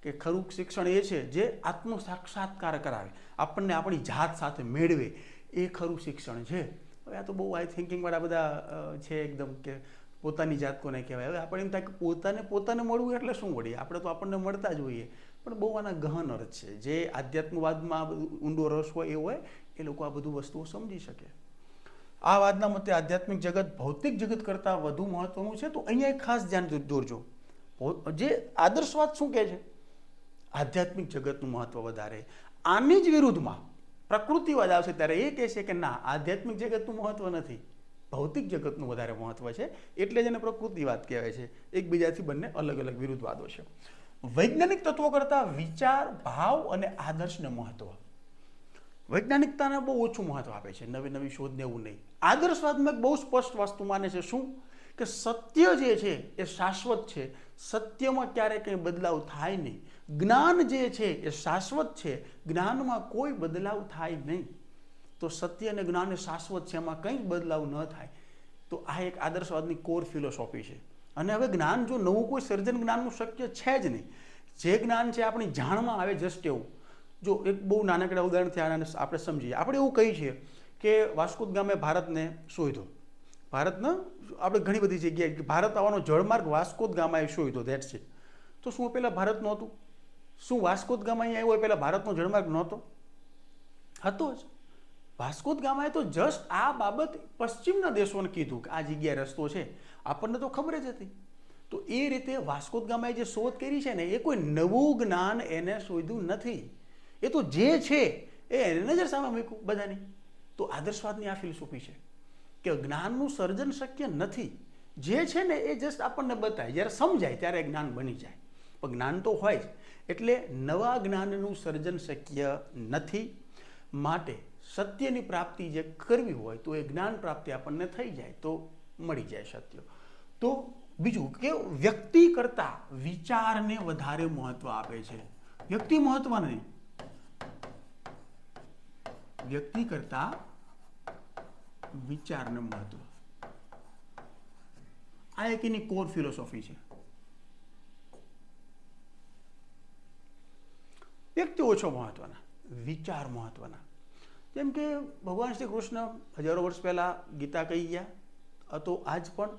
કે ખરું શિક્ષણ એ છે જે આત્મ સાક્ષાત્કાર કરાવે, આપણને આપણી જાત સાથે મેળવે, એ ખરું શિક્ષણ છે. હવે આ તો બહુ હાઈ થિંકિંગવાળા બધા છે એકદમ કે પોતાની જાત કોને કહેવાય. હવે આપણે એમ થાય કે પોતાને મળવું એટલે શું વળી, આપણે તો આપણને મળતા જ હોઈએ. પણ બહુ આના ગહન અર્થ છે. જે આધ્યાત્મવાદમાં ઊંડો રસ હોય એ હોય એ લોકો આ બધું વસ્તુઓ સમજી શકે. આ વાદના મતે આધ્યાત્મિક જગત ભૌતિક જગત કરતાં વધુ મહત્વનું છે. તો અહીંયા એક ખાસ ધ્યાન દોરજો, જે આદર્શવાદ શું કહે છે? આધ્યાત્મિક જગતનું મહત્વ વધારે. આની જ વિરુદ્ધમાં પ્રકૃતિવાદ આવશે ત્યારે એ કહે છે કે ના, આધ્યાત્મિક જગતનું મહત્વ નથી, ભૌતિક જગતનું વધારે મહત્વ છે. એટલે જ એને પ્રકૃતિવાદ કહેવાય છે. એકબીજાથી બંને અલગ વિરુદ્ધવાદો છે. વૈજ્ઞાનિક તત્વો કરતાં વિચાર, ભાવ અને આદર્શને મહત્વ. વૈજ્ઞાનિકતાને બહુ ઓછું મહત્વ આપે છે, નવી શોધને એવું નહીં. આદર્શવાદમાં બહુ સ્પષ્ટ વસ્તુ માને છે. શું? કે સત્ય જે છે એ શાશ્વત છે, સત્યમાં ક્યારેય કંઈ બદલાવ થાય નહીં. જ્ઞાન જે છે એ શાશ્વત છે, જ્ઞાનમાં કોઈ બદલાવ થાય નહીં. તો સત્ય અને જ્ઞાન એ શાશ્વત છે, એમાં કંઈ બદલાવ ન થાય. તો આ એક આદર્શવાદની કોર ફિલોસોફી છે. અને હવે જ્ઞાન જો નવું કોઈ સર્જન જ્ઞાનનું શક્ય છે જ નહીં. જે જ્ઞાન છે આપણી જાણમાં આવે જસ્ટ એવું. જો એક બહુ નાનકડા ઉદાહરણથી આપણે સમજીએ. આપણે એવું કહીએ છીએ કે વાસ્કો દ ગામે ભારતને શોધ્યો. ભારતને આપણે ઘણી બધી જગ્યાએ ભારત આવવાનો જળમાર્ગ વાસ્કો દ ગામાએ શોધ્યો, ધેટ્સ ઇટ. તો શું પહેલાં ભારત નહોતું? શું વાસ્કો દ ગામા અહીંયા આવ્યો એ પહેલાં ભારતનો જળમાર્ગ નહોતો? હતો જ. વાસ્કો દ ગામાએ તો જસ્ટ આ બાબત પશ્ચિમના દેશોને કીધું કે આ જગ્યાએ રસ્તો છે, આપણને તો ખબર જ હતી. તો એ રીતે વાસ્કો દ ગામાએ જે શોધ કરી છે ને, એ કોઈ નવું જ્ઞાન એને શોધ્યું નથી. એ તો જે છે એ નજર સામે મૂક્યું બધાની. તો આદર્શવાદની આ ફિલોસોફી છે કે જ્ઞાનનું સર્જન શક્ય નથી. જે છે ને એ જસ્ટ આપણને બતાય, જ્યારે સમજાય ત્યારે જ્ઞાન બની જાય. પણ જ્ઞાન તો હોય જ, એટલે નવા જ્ઞાનનું સર્જન શક્ય નથી. માટે સત્યની પ્રાપ્તિ જે કરવી હોય તો એ જ્ઞાન પ્રાપ્તિ આપણને થઈ જાય તો મળી જાય સત્ય. તો બીજું કે વ્યક્તિ કરતા વિચારને વધારે મહત્વ આપે છે. વ્યક્તિ મહત્વ નહીં, વ્યક્તિ કરતા વિચારને મહત્વ. આ એક એની કોર ફિલોસોફી છે. વ્યક્તિ ઓછો મહત્વના, વિચાર મહત્વના. જેમ કે ભગવાન શ્રી કૃષ્ણ હજારો વર્ષ પહેલા ગીતા કહી ગયા, તો આજ પણ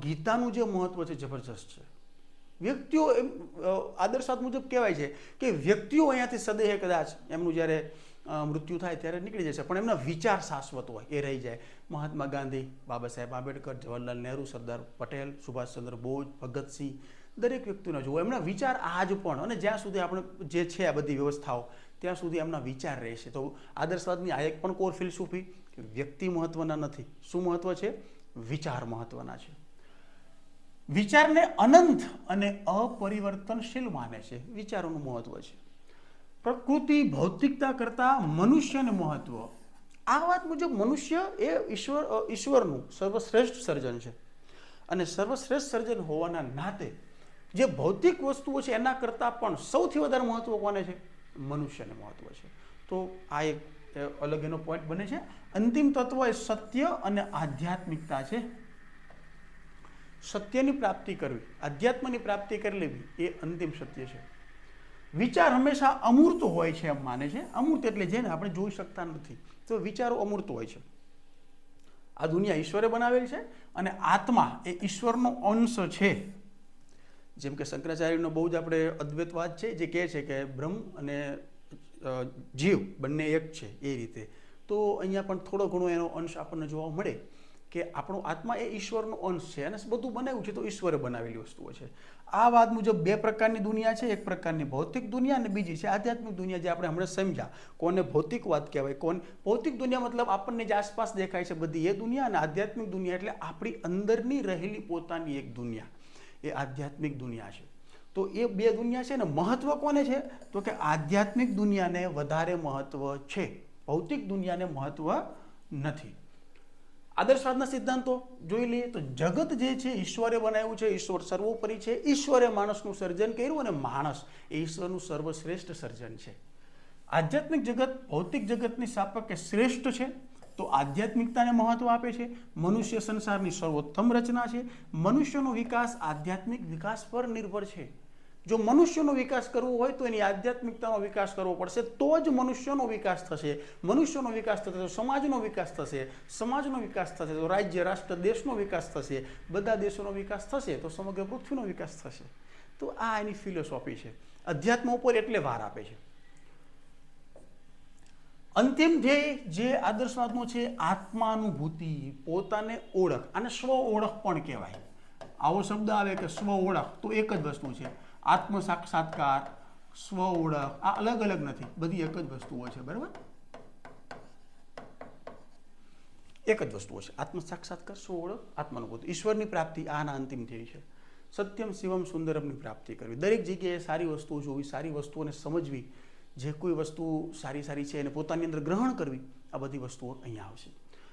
ગીતાનું જે મહત્વ છે જબરજસ્ત છે. વ્યક્તિઓ એમ આદર્શવાદ મુજબ કહેવાય છે કે વ્યક્તિઓ અહીંયાથી સદેહ કદાચ એમનું જ્યારે મૃત્યુ થાય ત્યારે નીકળી જશે, પણ એમના વિચાર શાશ્વત હોય, એ રહી જાય. મહાત્મા ગાંધી, બાબા સાહેબ આંબેડકર, જવાહરલાલ નહેરુ, સરદાર પટેલ, સુભાષચંદ્ર બોઝ, ભગતસિંહ, દરેક વ્યક્તિને જુઓ, એમના વિચાર આજ પણ, અને જ્યાં સુધી આપણે જે છે આ બધી વ્યવસ્થાઓ, ત્યાં સુધી એમના વિચાર રહેશે. તો આદર્શવાદની આ એક પણ કોર ફિલોસોફી કે વ્યક્તિ મહત્વના નથી. શું મહત્વ છે? વિચાર મહત્વના છે. વિચારને અનંત અને અપરિવર્તનશીલ માને છે. વિચારોનું મહત્વ છે. પ્રકૃતિ ભૌતિકતા કરતા મનુષ્યને મહત્વ. આ વાત મુજબ મનુષ્ય એ ઈશ્વરનું સર્વશ્રેષ્ઠ સર્જન છે. અને સર્વશ્રેષ્ઠ સર્જન હોવાના નાતે જે ભૌતિક વસ્તુઓ છે એના કરતાં પણ સૌથી વધારે મહત્વ કોને છે? મનુષ્યને મહત્વ છે. તો આ એક અલગ એનો પોઈન્ટ બને છે. અંતિમ તત્વ એ સત્ય અને આધ્યાત્મિકતા છે. સત્યની પ્રાપ્તિ કરવી, આધ્યાત્મની પ્રાપ્તિ કરી લેવી એ અંતિમ સત્ય છે. વિચાર હંમેશા અમૂર્ત હોય છે એમ માને છે. અમૂર્ત એટલે જેને આપણે જોઈ શકતા નથી. તો વિચારો અમૂર્ત હોય છે. આ દુનિયા ઈશ્વરે બનાવેલ છે અને આત્મા એ ઈશ્વરનો અંશ છે. જેમ કે શંકરાચાર્યનો બહુ જ આપણે અદ્વૈતવાદ છે, જે કહે છે કે બ્રહ્મ અને જીવ બંને એક છે. એ રીતે તો અહીંયા પણ થોડો ઘણો એનો અંશ આપણને જોવા મળે કે આપણો આત્મા એ ઈશ્વરનો અંશ છે અને બધું બનાવ્યું છે તો ઈશ્વરે બનાવેલી વસ્તુઓ છે. આ વાત મુજબ બે પ્રકારની દુનિયા છે. એક પ્રકારની ભૌતિક દુનિયા અને બીજી છે આધ્યાત્મિક દુનિયા, જે આપણે હમણાં સમજ્યા. કોને ભૌતિકવાદ કહેવાય, કોને ભૌતિક દુનિયા મતલબ આપણને જે આસપાસ દેખાય છે બધી એ દુનિયા, અને આધ્યાત્મિક દુનિયા એટલે આપણી અંદરની રહેલી પોતાની એક દુનિયા, એ આધ્યાત્મિક દુનિયા છે. તો એ બે દુનિયા છે ને, મહત્વ કોને છે? તો કે આધ્યાત્મિક દુનિયાને વધારે મહત્વ છે, ભૌતિક દુનિયાને મહત્વ નથી. આદર્શવાદના સિદ્ધાંતો જોઈ લઈએ તો જગત જે છે ઈશ્વરે બનાવ્યું છે, ઈશ્વર સર્વોપરી છે, ઈશ્વરે માણસનું સર્જન કર્યું અને માણસ એ ઈશ્વરનું સર્વશ્રેષ્ઠ સર્જન છે. આધ્યાત્મિક જગત ભૌતિક જગતની સાપેક્ષે શ્રેષ્ઠ છે, તો આધ્યાત્મિકતાને મહત્વ આપે છે. મનુષ્ય સંસારની સર્વોત્તમ રચના છે. મનુષ્યનો વિકાસ આધ્યાત્મિક વિકાસ પર નિર્ભર છે. જો મનુષ્યનો વિકાસ કરવો હોય તો એની આધ્યાત્મિકતાનો વિકાસ કરવો પડશે, તો જ મનુષ્યનો વિકાસ થશે. મનુષ્યનો વિકાસ થશે તો સમાજનો વિકાસ થશે. સમાજનો વિકાસ થશે તો રાજ્ય, રાષ્ટ્ર, દેશનો વિકાસ થશે. બધા દેશોનો વિકાસ થશે તો સમગ્ર પૃથ્વીનો વિકાસ થશે. તો આ એની ફિલોસોફી છે. અધ્યાત્મ ઉપર એટલે વાર આપે છે. અંતિમ ધ્યેય જે આદર્શવાદનો છે, આત્માનુભૂતિ, પોતાને ઓળખ, અને સ્વ ઓળખ પણ કહેવાય. આવો શબ્દ આવે કે સ્વ ઓળખ, તો એક જ વસ્તુ છે. આત્મ સાક્ષાત્કાર, સ્વ ઓળખ, આ અલગ અલગ નથી, બધી એક જ વસ્તુઓ છે. બરાબર? એક જ વસ્તુઓ છે. આત્મ સાક્ષાત્કાર, સ્વ ઓળખ, આત્માનુભૂતિ, ઈશ્વરની પ્રાપ્તિ, આના અંતિમ ધ્યેય છે. સત્યમ શિવમ સુંદરમની પ્રાપ્તિ કરવી. દરેક જગ્યાએ સારી વસ્તુઓ જોવી, સારી વસ્તુઓને સમજવી, જે કોઈ વસ્તુ સારી છે એને પોતાની અંદર ગ્રહણ કરવી, આ બધી વસ્તુઓ અહીંયા આવશે.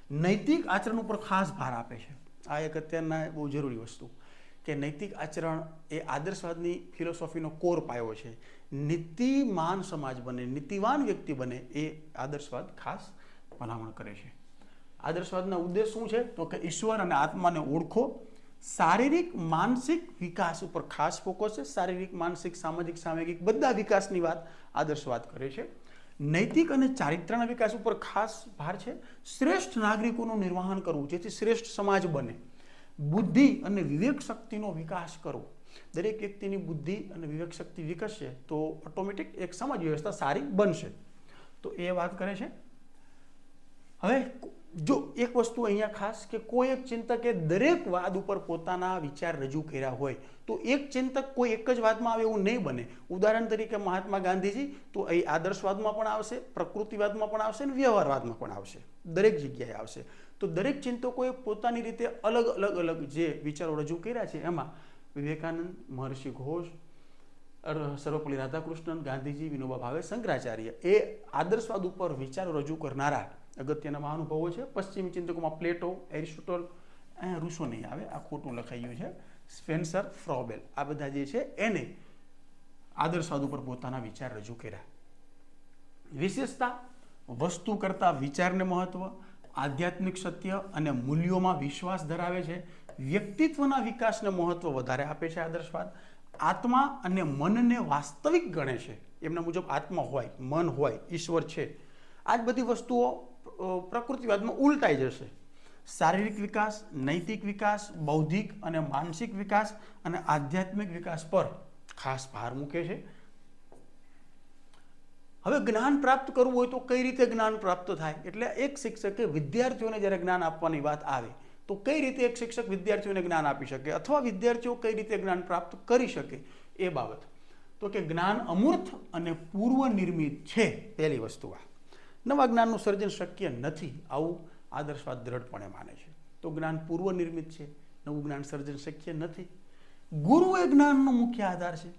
નૈતિક આચરણ ઉપર ખાસ ભાર આપે છે. આ એક અત્યારના બહુ જરૂરી વસ્તુ કે નૈતિક આચરણ એ આદર્શવાદની ફિલોસોફીનો કોર પાયો છે. નીતિમાન સમાજ બને, નીતિવાન વ્યક્તિ બને એ આદર્શવાદ ખાસ ભલામણ કરે છે. આદર્શવાદના ઉદ્દેશ શું છે? તો કે ઈશ્વર અને આત્માને ઓળખો, શારીરિક માનસિક વિકાસ ઉપર ખાસ ફોકસ છે. શારીરિક, માનસિક, સામાજિક, સામાજિક બધા વિકાસની વાત આદર્શવાદ કરે છે. નૈતિક અને ચારિત્રના વિકાસ ઉપર ખાસ ભાર છે. શ્રેષ્ઠ નાગરિકોનું નિર્માણ કરવું જેથી શ્રેષ્ઠ સમાજ બને. બુદ્ધિ અને વિવેક શક્તિનો વિકાસ કરવો. દરેક વ્યક્તિની બુદ્ધિ અને વિવેક શક્તિ વિકસશે તો ઓટોમેટિક એક સમાજ વ્યવસ્થા સારી બનશે. તો એ વાત કરે છે. હવે જો એક વસ્તુ અહીંયા ખાસ કે કોઈ એક ચિંતકે દરેક વાદ ઉપર પોતાના વિચાર રજૂ કર્યા હોય તો એક ચિંતક કોઈ એક જ વાતમાં આવે એવું નહીં બને. ઉદાહરણ તરીકે મહાત્મા ગાંધીજી તો એ આદર્શવાદમાં પણ આવશે, પ્રકૃતિવાદમાં પણ આવશે અને વ્યવહારવાદમાં પણ આવશે, દરેક જગ્યાએ આવશે. તો દરેક ચિંતકોએ પોતાની રીતે અલગ જે વિચારો રજૂ કર્યા છે એમાં વિવેકાનંદ, મહર્ષિ ઘોષ, સર્વપલ્લી રાધાકૃષ્ણન, ગાંધીજી, વિનોબા ભાવે, શંકરાચાર્ય એ આદર્શવાદ ઉપર વિચારો રજૂ કરનારા અગત્યના મહાનુભાવો છે. પશ્ચિમી ચિંતકોમાં પ્લેટો, એરિસ્ટોટલ, અહીંયા રૂસો નહીં આવે, આ ખોટું લખાઈ ગયું છે, સ્પેન્સર, ફ્રોબેલ, આ બધા જે છે એને આદર્શવાદ ઉપર પોતાના વિચાર રજૂ કર્યા. વિશેષતા વસ્તુ કરતાં વિચારને મહત્વ, આધ્યાત્મિક સત્ય અને મૂલ્યોમાં વિશ્વાસ ધરાવે છે. વ્યક્તિત્વના વિકાસને મહત્વ વધારે આપે છે આદર્શવાદ. આત્મા અને મનને વાસ્તવિક ગણે છે. એમના મુજબ આત્મા હોય, મન હોય, ઈશ્વર છે. આ જ બધી વસ્તુઓ પ્રકૃતિવાદમાં ઉલટાઈ જશે. શારીરિક વિકાસ, નૈતિક વિકાસ, બૌદ્ધિક અને માનસિક વિકાસ અને આધ્યાત્મિક વિકાસ પર ખાસ ભાર મૂકે છે. હવે જ્ઞાન પ્રાપ્ત કરવું હોય તો કઈ રીતે જ્ઞાન પ્રાપ્ત થાય? એટલે એક શિક્ષકે વિદ્યાર્થીઓને જ્યારે જ્ઞાન આપવાની વાત આવે તો કઈ રીતે એક શિક્ષક વિદ્યાર્થીઓને જ્ઞાન આપી શકે અથવા વિદ્યાર્થીઓ કઈ રીતે જ્ઞાન પ્રાપ્ત કરી શકે એ બાબત. તો કે જ્ઞાન અમૂર્ત અને પૂર્વ નિર્મિત છે. પહેલી વસ્તુ આ. નવા જ્ઞાનનું સર્જન શક્ય નથી આવું આદર્શવાદ દ્રઢપણે માને છે. તો જ્ઞાન પૂર્વ નિર્મિત છે, નવું જ્ઞાન સર્જન શક્ય નથી. ગુરુ એ જ્ઞાનનો મુખ્ય આધાર છે.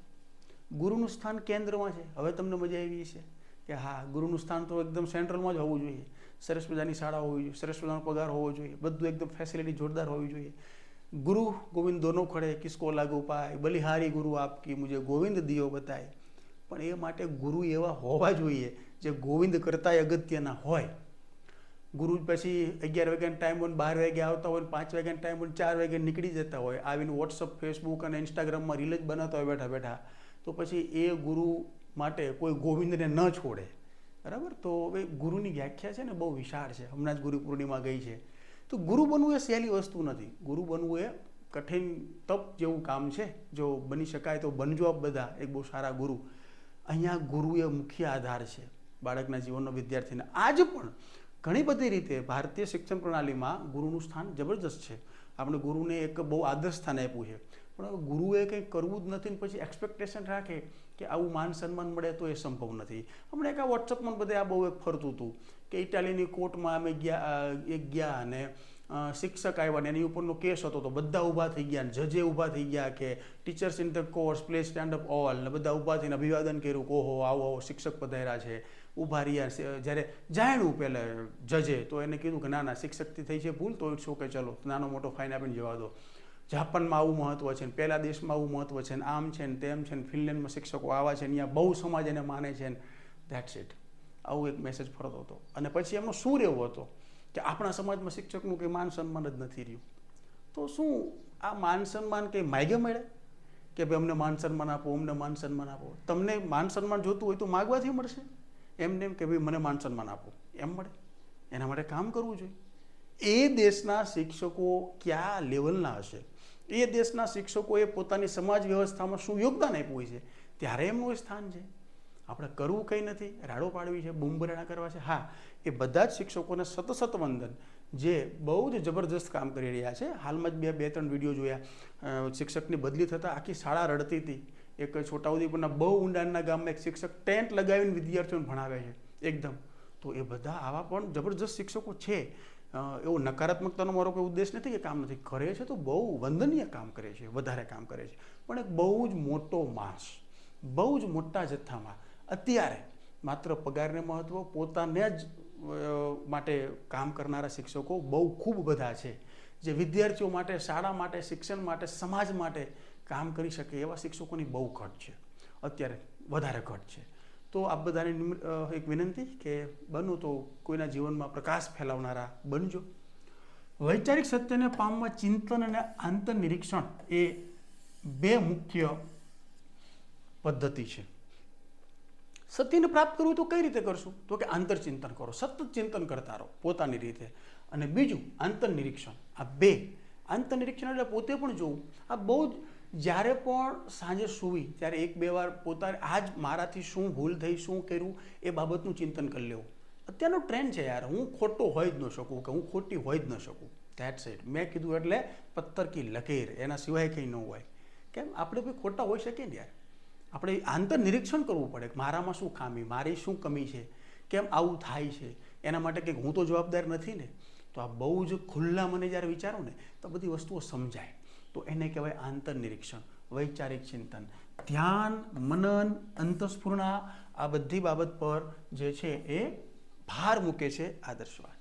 ગુરુનું સ્થાન કેન્દ્રમાં છે. હવે તમને મજા આવી છે કે હા, ગુરુનું સ્થાન તો એકદમ સેન્ટ્રલમાં જ હોવું જોઈએ. સરસ મજાની શાળા હોવી જોઈએ, સરસ મજાનો પગાર હોવો જોઈએ, બધું એકદમ ફેસિલિટી જોરદાર હોવી જોઈએ. ગુરુ ગોવિંદ દોનો ખડે કિસકો લાગુ પાય, બલિહારી ગુરુ આપકી મુझे ગોવિંદ દિયો બતાય. પણ એ માટે ગુરુ એવા હોવા જોઈએ જે ગોવિંદ કરતાંય અગત્યના હોય. ગુરુ પછી 11 વાગ્યાનો ટાઈમ હોય, 12 વાગે આવતા હોય, 5 વાગ્યાનો ટાઈમ હોય, 4 વાગે નીકળી જતા હોય, આવીને વોટ્સઅપ, ફેસબુક અને ઇન્સ્ટાગ્રામમાં રીલ જ બનાવતા હોય બેઠા બેઠા, તો પછી એ ગુરુ માટે કોઈ ગોવિંદને ન છોડે. બરાબર? તો હવે ગુરુની વ્યાખ્યા છે ને બહુ વિશાળ છે. હમણાં જ ગુરુ પૂર્ણિમા ગઈ છે. તો ગુરુ બનવું એ સહેલી વસ્તુ નથી. ગુરુ બનવું એ કઠિન તપ જેવું કામ છે. જો બની શકાય તો બનજો આપ બધા એક બહુ સારા ગુરુ. અહીંયા ગુરુ એ મુખ્ય આધાર છે બાળકના જીવનનો, વિદ્યાર્થીના. આજ પણ ઘણી બધી રીતે ભારતીય શિક્ષણ પ્રણાલીમાં ગુરુનું સ્થાન જબરજસ્ત છે. આપણે ગુરુને એક બહુ આદર્શ સ્થાન આપ્યું છે. પણ ગુરુએ કંઈ કરવું જ નથી ને પછી એક્સપેક્ટેશન રાખે કે આવું માન સન્માન મળે તો એ સંભવ નથી. હમણાં એક આ વોટ્સઅપમાં બધે આ બહુ એક ફરતું હતું કે ઇટાલીની કોર્ટમાં અમે ગયા અને શિક્ષક આવ્યા ને એની ઉપરનો કેસ હતો તો બધા ઊભા થઈ ગયા ને જજે ઊભા થઈ ગયા કે teachers in the course please stand up all, ને બધા ઊભા થઈને અભિવાદન કર્યું કે ઓહો આવો આવો શિક્ષક પધાર્યા છે. ઊભા રહ્યા. જ્યારે જાણ્યું પહેલાં જજે તો એને કીધું કે ના ના શિક્ષકથી થઈ છે ભૂલ, તો ઇટ્સ ઓકે, ચલો નાનો મોટો ફાઇન આપીને જવા દો. જાપાનમાં આવું મહત્વ છે ને પહેલા દેશમાં આવું મહત્વ છે ને આમ છે ને તેમ છે ને ફિનલેન્ડમાં શિક્ષકો આવા છે ને અહીંયા બહુ સમાજ એને માને છે ને ધેટ્સ ઇટ. આવું એક મેસેજ ફરતો હતો. અને પછી એમનો શું રહેવો હતો કે આપણા સમાજમાં શિક્ષકનું કંઈ માન સન્માન જ નથી રહ્યું. તો શું આ માન સન્માન કંઈ માગે મળે કે ભાઈ અમને માન સન્માન આપો, અમને માન સન્માન આપો? તમને માન સન્માન જોતું હોય તો માગવાથી મળશે? એમને એમ કે ભાઈ મને માન સન્માન આપો એમ મળે? એના માટે કામ કરવું જોઈએ. એ દેશના શિક્ષકો કયા લેવલના હશે, એ દેશના શિક્ષકોએ પોતાની સમાજ વ્યવસ્થામાં શું યોગદાન આપ્યું છે, ત્યારે એમનું સ્થાન છે. આપણે કરવું કંઈ નથી, રાડો પાડવી છે, બૂમબરાડા કરવા છે. હા, એ બધા જ શિક્ષકોને સતત વંદન, જે બહુ જ જબરજસ્ત કામ કરી રહ્યા છે. હાલમાં જ 2-3 વિડીયો જોયા. શિક્ષકની બદલી થતાં આખી શાળા રડતી હતી. એક છોટાઉદેપુરના બહુ ઊંડાણના ગામમાં એક શિક્ષક ટેન્ટ લગાવીને વિદ્યાર્થીઓને ભણાવે છે એકદમ. તો એ બધા આવા પણ જબરજસ્ત શિક્ષકો છે. એવો નકારાત્મકતાનો મારો કોઈ ઉદ્દેશ નથી કે કામ નથી કરે છે, તો બહુ વંદનીય કામ કરે છે, વધારે કામ કરે છે. પણ એક બહુ જ મોટો માસ, બહુ જ મોટા જથ્થામાં અત્યારે માત્ર પગારને મહત્વ, પોતાને જ માટે કામ કરનારા શિક્ષકો બહુ ખૂબ બધા છે, જે વિદ્યાર્થીઓ માટે, શાળા માટે, શિક્ષણ માટે, સમાજ માટે કામ કરી શકે એવા શિક્ષકોની બહુ ઘટ છે, અત્યારે વધારે ઘટ છે. તો આપ બધાને એક વિનંતી કે બનો તો કોઈના જીવનમાં પ્રકાશ ફેલાવનારા બનજો. વૈચારિક સત્યને પામવા ચિંતન અને આંતરનિરીક્ષણ એ બે મુખ્ય પદ્ધતિ છે. સત્યને પ્રાપ્ત કરવું તો કઈ રીતે કરશું? તો કે આંતરચિંતન કરો, સતત ચિંતન કરતા રહો પોતાની રીતે. અને બીજું આંતરનિરીક્ષણ. આ બે, આંતરનિરીક્ષણ એટલે પોતે પણ જોવું. આ બહુ જ, જ્યારે પણ સાંજે સૂવી ત્યારે એક બે વાર પોતાને આજ મારાથી શું ભૂલ થઈ, શું કર્યું એ બાબતનું ચિંતન કરી લેવું. અત્યારનો ટ્રેન્ડ છે યાર, હું ખોટો હોઈ જ ન શકું, કે હું ખોટી હોઈ જ ન શકું. That's it. મેં કીધું એટલે પથ્થર કી લકીર, એના સિવાય કંઈ ન હોય. કેમ? આપણે કોઈ ખોટા હોઈ શકીએ ને યાર. આપણે આંતરનિરીક્ષણ કરવું પડે કે મારામાં શું ખામી, મારી શું કમી છે, કેમ આવું થાય છે. એના માટે કંઈક હું તો જવાબદાર નથી ને. તો આ બહુ જ ખુલ્લા મને જ્યારે વિચારો ને તો બધી વસ્તુઓ સમજાય. તો એને કહેવાય આંતરનિરીક્ષણ, વૈચારિક ચિંતન, ધ્યાન, મનન, અંતઃસ્ફુરણા, આ બધી બાબત પર જે છે એ ભાર મૂકે છે આદર્શવાદ.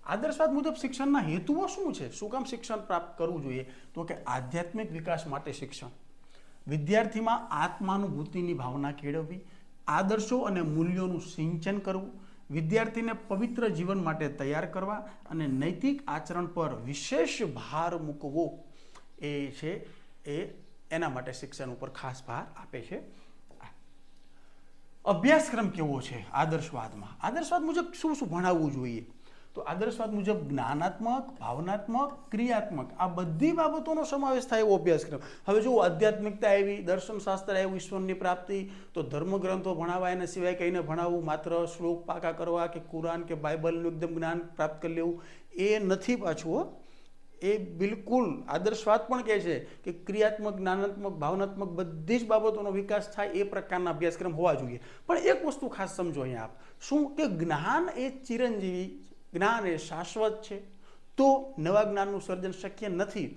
આદર્શવાદ મુજબ શિક્ષણના હેતુઓ શું છે? શું કામ શિક્ષણ પ્રાપ્ત કરવું જોઈએ? તો કે આધ્યાત્મિક વિકાસ માટે શિક્ષણ, વિદ્યાર્થીમાં આત્માનુભૂતિની ભાવના કેળવવી, આદર્શો અને મૂલ્યોનું સિંચન કરવું, વિદ્યાર્થીને પવિત્ર જીવન માટે તૈયાર કરવા અને નૈતિક આચરણ પર વિશેષ ભાર મૂકવો એ છે એ એના માટે શિક્ષણ ઉપર ખાસ ભાર આપે છે. અભ્યાસક્રમ કેવો છે આદર્શવાદમાં? આદર્શવાદ મુજબ શું શું ભણાવવું જોઈએ? તો આદર્શવાદ મુજબ જ્ઞાનાત્મક, ભાવનાત્મક, ક્રિયાત્મક આ બધી બાબતોનો સમાવેશ થાય એવો અભ્યાસક્રમ. હવે જો આધ્યાત્મિકતા આવી, દર્શનશાસ્ત્ર આવ્યું, ઈશ્વરની પ્રાપ્તિ, તો ધર્મગ્રંથો ભણાવવા, એના સિવાય કંઈને ભણાવવું, માત્ર શ્લોક પાકા કરવા કે કુરાન કે બાઇબલનું એકદમ જ્ઞાન પ્રાપ્ત કરી લેવું એ નથી પાછું. એ બિલકુલ આદર્શવાદ પણ કહે છે કે ક્રિયાત્મક, જ્ઞાનાત્મક, ભાવનાત્મક બધી જ બાબતોનો વિકાસ થાય એ પ્રકારના અભ્યાસક્રમ હોવા જોઈએ. પણ એક વસ્તુ ખાસ સમજો અહીંયા આપ, શું કે જ્ઞાન એ ચિરંજીવી, જ્ઞાન એ શાશ્વત છે, તો નવા જ્ઞાનનું સર્જન શક્ય નથી.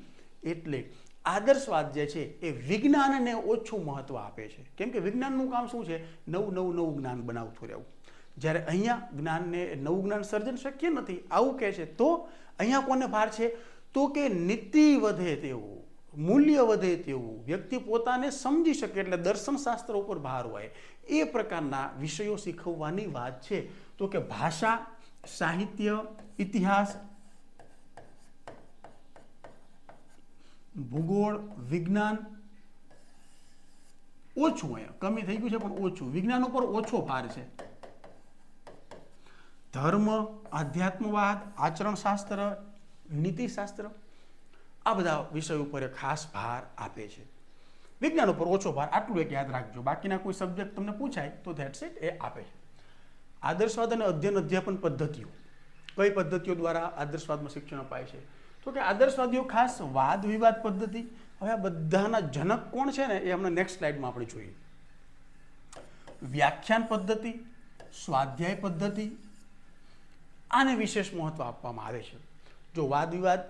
એટલે આદર્શવાદ જે છે એ વિજ્ઞાનને ઓછું મહત્વ આપે છે. કેમ કે વિજ્ઞાનનું કામ શું છે? નવું જ્ઞાન બનાવતું રહેવું. જ્યારે અહીંયા જ્ઞાનને, નવું જ્ઞાન સર્જન શક્ય નથી આવું કહે છે. તો અહીંયા કોને ભાર છે? તો કે નીતિ વધે તેવું, મૂલ્ય વધે તેવું, વ્યક્તિ પોતાને સમજી શકે એટલે દર્શનશાસ્ત્ર ઉપર ભાર હોય એ પ્રકારના વિષયો શીખવવાની વાત છે. તો કે ભાષા, સાહિત્ય, ઇતિહાસ, ભૂગોળ, વિજ્ઞાન ઓછું, અહીંયા કમી થઈ ગયું છે પણ ઓછું, વિજ્ઞાન ઉપર ઓછો ભાર છે. ધર્મ, આધ્યાત્મવાદ, આચરણશાસ્ત્ર, નીતિશાસ્ત્ર આ બધા વિષયો ઉપર ખાસ ભાર આપે છે. વિજ્ઞાન ઉપર ઓછો ભાર, આટલું એક યાદ રાખજો. બાકીના કોઈ સબ્જેક્ટ તમને પૂછાય તો ધેટ્સ ઇટ, એ આપે છે. આદર્શવાદ અને અધ્યયન અધ્યાપન પદ્ધતિઓ, કઈ પદ્ધતિઓ દ્વારા આદર્શવાદમાં શિક્ષણ અપાય છે? તો કે આદર્શવાદીઓ ખાસ વાદ વિવાદ પદ્ધતિ. હવે આ બધાના જનક કોણ છે ને એ હમણાં નેક્સ્ટ સ્લાઇડમાં આપણે જોઈએ. વ્યાખ્યાન પદ્ધતિ, સ્વાધ્યાય પદ્ધતિ, આને વિશેષ મહત્વ આપવામાં આવે છે. જો વાદ વિવાદ,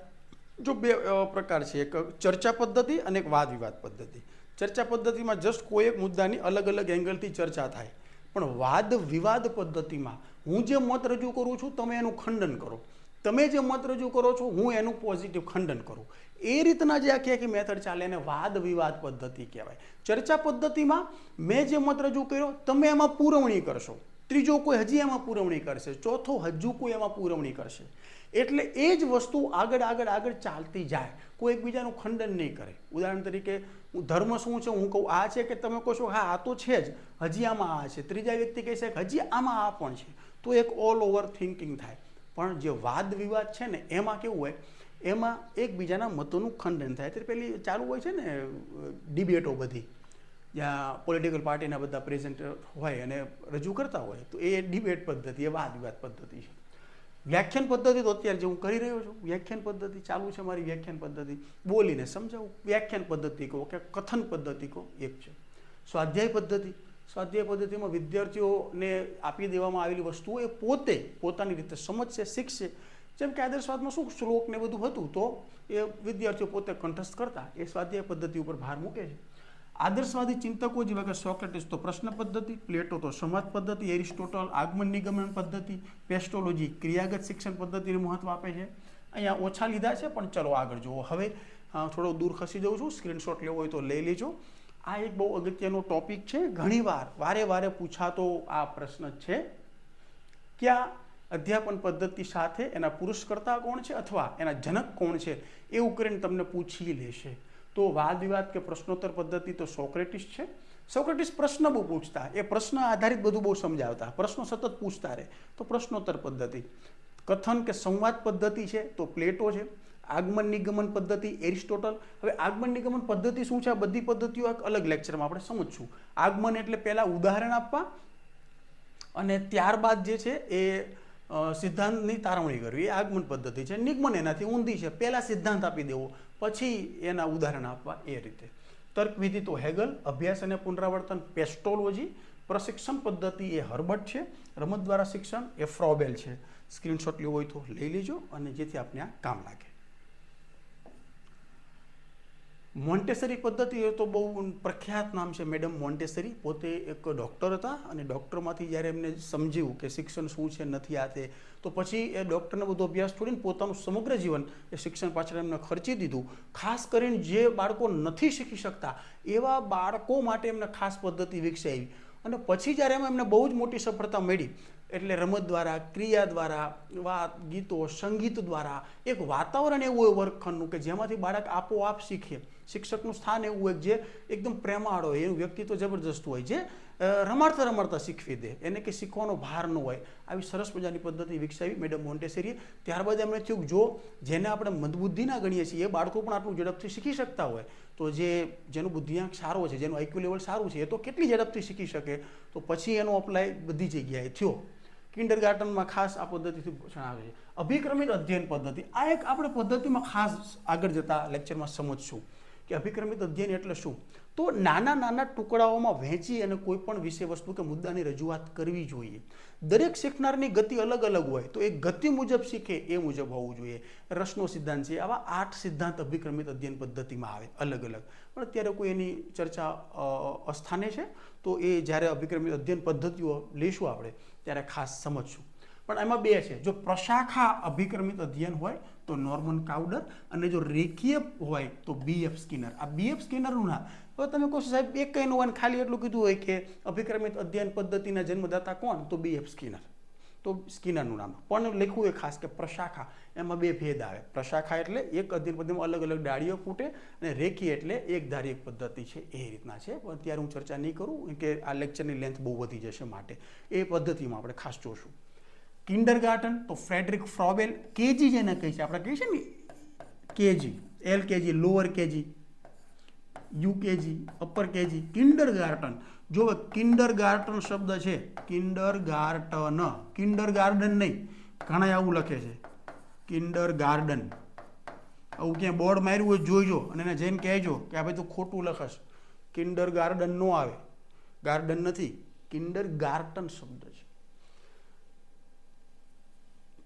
જો બે પ્રકાર છે, એક ચર્ચા પદ્ધતિ અને એક વાદ વિવાદ પદ્ધતિ. ચર્ચા પદ્ધતિમાં જસ્ટ કોઈ એક મુદ્દાની અલગ અલગ એંગલથી ચર્ચા થાય, પણ વાદ વિવાદ પદ્ધતિમાં હું જે મત રજૂ કરું છું તમે એનું ખંડન કરો, તમે જે મત રજૂ કરો છો હું એનું પોઝિટિવ ખંડન કરું. એ રીતના જે આખી મેથડ ચાલે એને વાદ વિવાદ પદ્ધતિ કહેવાય. ચર્ચા પદ્ધતિમાં મેં જે મત રજૂ કર્યો તમે એમાં પૂરવણી કરશો, ત્રીજો કોઈ હજી એમાં પૂરવણી કરશે, ચોથો હજુ કોઈ એમાં પૂરવણી કરશે. એટલે એ જ વસ્તુ આગળ ચાલતી જાય, કોઈ એકબીજાનું ખંડન નહીં કરે. ઉદાહરણ તરીકે ધર્મ શું છે, હું કહું આ છે કે તમે કહો છો હા આ તો છે જ, હજી આમાં આ છે, ત્રીજા વ્યક્તિ કહે છે હજી આમાં આ પણ છે, તો એક ઓલ ઓવર થિંકિંગ થાય. પણ જે વાદ વિવાદ છે ને એમાં કેવું હોય, એમાં એકબીજાના મતોનું ખંડન થાય. એટલે પેલી ચાલુ હોય છે ને ડિબેટો બધી, જ્યાં પોલિટિકલ પાર્ટીના બધા પ્રેઝેન્ટર હોય અને રજૂ કરતા હોય, તો એ ડિબેટ પદ્ધતિ, એ વાદ વિવાદ પદ્ધતિ છે. વ્યાખ્યાન પદ્ધતિ તો અત્યારે જે હું કરી રહ્યો છું, વ્યાખ્યાન પદ્ધતિ ચાલુ છે મારી. વ્યાખ્યાન પદ્ધતિ બોલીને સમજાવું, વ્યાખ્યાન પદ્ધતિ કહો કે કથન પદ્ધતિ કહો, એક છે. સ્વાધ્યાય પદ્ધતિ, સ્વાધ્યાય પદ્ધતિમાં વિદ્યાર્થીઓને આપી દેવામાં આવેલી વસ્તુઓ એ પોતે પોતાની રીતે સમજશે, શીખશે. જેમ કે આદર્શવાદમાં શું શ્લોક ને બધું હતું, તો એ વિદ્યાર્થીઓ પોતે કંઠસ્થ કરતા, એ સ્વાધ્યાય પદ્ધતિ ઉપર ભાર મૂકે છે. આદર્શવાદી ચિંતકો જેવા કે સોક્રેટિસ તો પ્રશ્ન પદ્ધતિ, પ્લેટો તો સંવાદ પદ્ધતિ, એરિસ્ટોટલ આગમન નિગમન પદ્ધતિ, પેસ્ટોલોજી ક્રિયાગત શિક્ષણ પદ્ધતિને મહત્વ આપે છે, અહીંયા ઓછા લીધા છે, પણ ચલો આગળ જુઓ. હવે થોડો દૂર ખસી જાઉં છું, સ્ક્રીનશોટ લેવો હોય તો લઈ લેજો. આ એક બહુ અગત્યનો ટોપિક છે, ઘણીવાર વારે પૂછાતો આ પ્રશ્ન છે. ક્યાં અધ્યાપન પદ્ધતિ સાથે એના પુરસ્કર્તા કોણ છે અથવા એના જનક કોણ છે એવું કરીને તમને પૂછી લેશે. તો વાદ વિવાદ કે પ્રશ્નોત્તર પદ્ધતિ તો સોક્રેટિસ છે. સોક્રેટિસ પ્રશ્ન બહુ પૂછતા, એ પ્રશ્ન આધારિત બધું બહુ સમજાવતા, પ્રશ્નો સતત પૂછતા રહે. તો પ્રશ્નોત્તર પદ્ધતિ. કથન કે સંવાદ પદ્ધતિ છે તો પ્લેટો છે. આગમન નિગમન પદ્ધતિ એરિસ્ટોટલ. હવે આગમન નિગમન પદ્ધતિ શું છે, આ બધી પદ્ધતિઓ એક અલગ લેક્ચરમાં આપણે સમજશું. આગમન એટલે પહેલા ઉદાહરણ આપવા અને ત્યારબાદ જે છે એ સિદ્ધાંતની તારવણી કરવી, એ આગમન પદ્ધતિ છે. નિગમન એનાથી ઊંધી છે, પહેલા સિદ્ધાંત આપી દેવો પછી એના ઉદાહરણ આપવા, એ રીતે. તર્કવિધિ તો હેગલ. અભ્યાસ અને પુનરાવર્તન પેસ્ટોલોજી. પ્રશિક્ષણ પદ્ધતિ એ હર્બર્ટ છે. રમત દ્વારા શિક્ષણ એ ફ્રોબેલ છે. સ્ક્રીનશોટ લેવો હોય તો લઈ લેજો, અને જેથી આપણે આ કામ લાગે. મોન્ટેસરી પદ્ધતિ એ તો બહુ પ્રખ્યાત નામ છે, મેડમ મોન્ટેસરી. પોતે એક ડૉક્ટર હતા, અને ડૉક્ટરમાંથી જ્યારે એમને સમજ્યું કે શિક્ષણ શું છે નથી આ તે, તો પછી એ ડૉક્ટરને બધો અભ્યાસ છોડીને પોતાનું સમગ્ર જીવન એ શિક્ષણ પાછળ એમને ખર્ચી દીધું. ખાસ કરીને જે બાળકો નથી શીખી શકતા એવા બાળકો માટે એમને ખાસ પદ્ધતિ વિકસાવી, અને પછી જ્યારે એમને બહુ જ મોટી સફળતા મળી, એટલે રમત દ્વારા, ક્રિયા દ્વારા, વાત, ગીતો, સંગીત દ્વારા એક વાતાવરણ એવું હોય વર્ગખંડનું કે જેમાંથી બાળક આપોઆપ શીખે. શિક્ષકનું સ્થાન એવું હોય જે એકદમ પ્રેમાળ હોય, એનું વ્યક્તિત્વ જબરજસ્ત હોય, જે રમાડતા શીખવી દે, એને કે શીખવાનો ભાર ન હોય. આવી સરસ મજાની પદ્ધતિ વિકસાવી મેડમ મોન્ટેસરીએ. ત્યારબાદ એમણે થયું જો જેને આપણે મંદબુદ્ધિના ગણીએ છીએ એ બાળકો પણ આટલું ઝડપથી શીખી શકતા હોય, તો જેનો બુદ્ધિઆંક સારો છે, જેનું આઈક્યુ લેવલ સારું છે, એ તો કેટલી ઝડપથી શીખી શકે. તો પછી એનો અપ્લાય બધી જગ્યાએ થયો. કિન્ડરગાર્ટનમાં ખાસ આ પદ્ધતિથી જણાવે છે. અભિક્રમિત અધ્યયન પદ્ધતિ, આ એક આપણે પદ્ધતિમાં ખાસ આગળ જતા લેક્ચરમાં સમજશું કે અભિક્રમિત અધ્યયન એટલે શું. તો નાના ટુકડાઓમાં વહેંચી અને કોઈ પણ વિષય વસ્તુ કે મુદ્દાની રજૂઆત કરવી જોઈએ. દરેક શીખનારની ગતિ અલગ હોય, તો એ ગતિ મુજબ શીખે એ મુજબ હોવું જોઈએ. રસનો સિદ્ધાંત છે, આવા 8 સિદ્ધાંત અભિક્રમિત અધ્યયન પદ્ધતિમાં આવે અલગ. પણ અત્યારે કોઈ એની ચર્ચા અસ્થાને છે, તો એ જ્યારે અભિક્રમિત અધ્યયન પદ્ધતિઓ લઈશું આપણે ત્યારે ખાસ સમજશું. પણ એમાં 2 છે. જો પ્રશાખા અભિક્રમિત અધ્યયન હોય તો નોર્મન કાઉડર, અને જો રેખીય હોય તો BF સ્કિનર. આ BF સ્કિનરનું નામ હવે તમે કહો સાહેબ એક કંઈ ન હોય, ખાલી એટલું કીધું હોય કે અભિક્રમિત અધ્યયન પદ્ધતિના જન્મદાતા કોણ, તો BF સ્કિનર. તો સ્કિનરનું નામ પણ લખ્યું હોય ખાસ કે પ્રશાખા. એમાં 2 ભેદ આવે. પ્રશાખા એટલે એક અધ્યયન પદ્ધતિમાં અલગ ડાળીઓ ફૂટે, અને રેખીય એટલે એકધારી એક પદ્ધતિ છે, એ રીતના છે. પણ અત્યારે હું ચર્ચા નહીં કરું કે આ લેક્ચરની લેન્થ બહુ વધી જશે, માટે એ પદ્ધતિમાં આપણે ખાસ જોશું. કિન્ડરગાર્ટન તો ફ્રેડરિક ફ્રોબેલ. કેજી જેને કહે છે, આપણે કહીએ છીએ ને KG, LKG lower KG, UKG upper KG. Kindergarten, જો કિન્ડરગાર્ટન શબ્દ છે, કિન્ડરગાર્ટન, કિન્ડરગાર્ટન નહીં. ઘણા આવું લખે છે કિન્ડરગાર્ટન. આવું ક્યાંય બોર્ડ માર્યું હોય જોઈજો, અને એને જઈને કહેજો કે આ ભાઈ તું ખોટું લખશ. કિન્ડરગાર્ટન નો આવે, ગાર્ડન નથી, કિન્ડરગાર્ટન શબ્દ છે.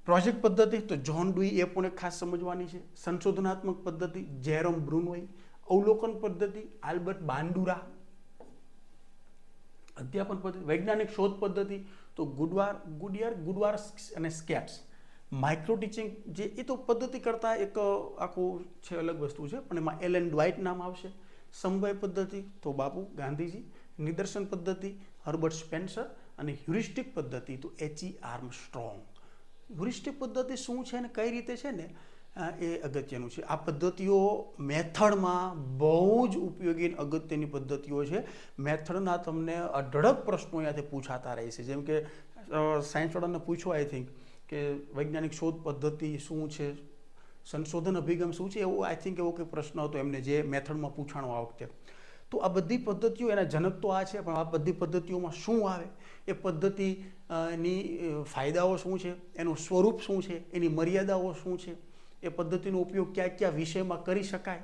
પ્રોજેક્ટ પદ્ધતિ તો જ્હોન ડુઈ, એ પણ એક ખાસ સમજવાની છે. સંશોધનાત્મક પદ્ધતિ જેરોમ બ્રુનોઈ. અવલોકન પદ્ધતિ આલ્બર્ટ બાંડુરા. અધ્યાપન પદ્ધતિ વૈજ્ઞાનિક શોધ પદ્ધતિ તો ગુડવાર અને સ્કેટ્સ. માઇક્રો ટીચિંગ જે એ તો પદ્ધતિ કરતાં એક આખું છે, અલગ વસ્તુ છે, પણ એમાં એલન ડ્વાઇટ નામ આવશે. સમવાય પદ્ધતિ તો બાપુ ગાંધીજી. નિદર્શન પદ્ધતિ હર્બર્ટ સ્પેન્સર, અને હ્યુરિસ્ટિક પદ્ધતિ તો H.E. આર્મસ્ટ્રોંગ. હ્યુરિસ્ટિક પદ્ધતિ શું છે અને કઈ રીતે છે ને, એ અગત્યનું છે. આ પદ્ધતિઓ મેથડમાં બહુ જ ઉપયોગી અગત્યની પદ્ધતિઓ છે. મેથડના તમને અઢળક પ્રશ્નો અહીંયાથી પૂછાતા રહે છે. જેમ કે સાયન્સવાળાને પૂછો, આઈ થિંક કે વૈજ્ઞાનિક શોધ પદ્ધતિ શું છે, સંશોધન અભિગમ શું છે, એવો આઈ થિંક એવો કંઈ પ્રશ્ન હતો એમને જે મેથડમાં પૂછાણો આ વખતે. તો આ બધી પદ્ધતિઓ, એના જનક તો આ છે, પણ આ બધી પદ્ધતિઓમાં શું આવે, એ પદ્ધતિની ફાયદાઓ શું છે, એનું સ્વરૂપ શું છે, એની મર્યાદાઓ શું છે, એ પદ્ધતિનો ઉપયોગ કયા વિષયમાં કરી શકાય,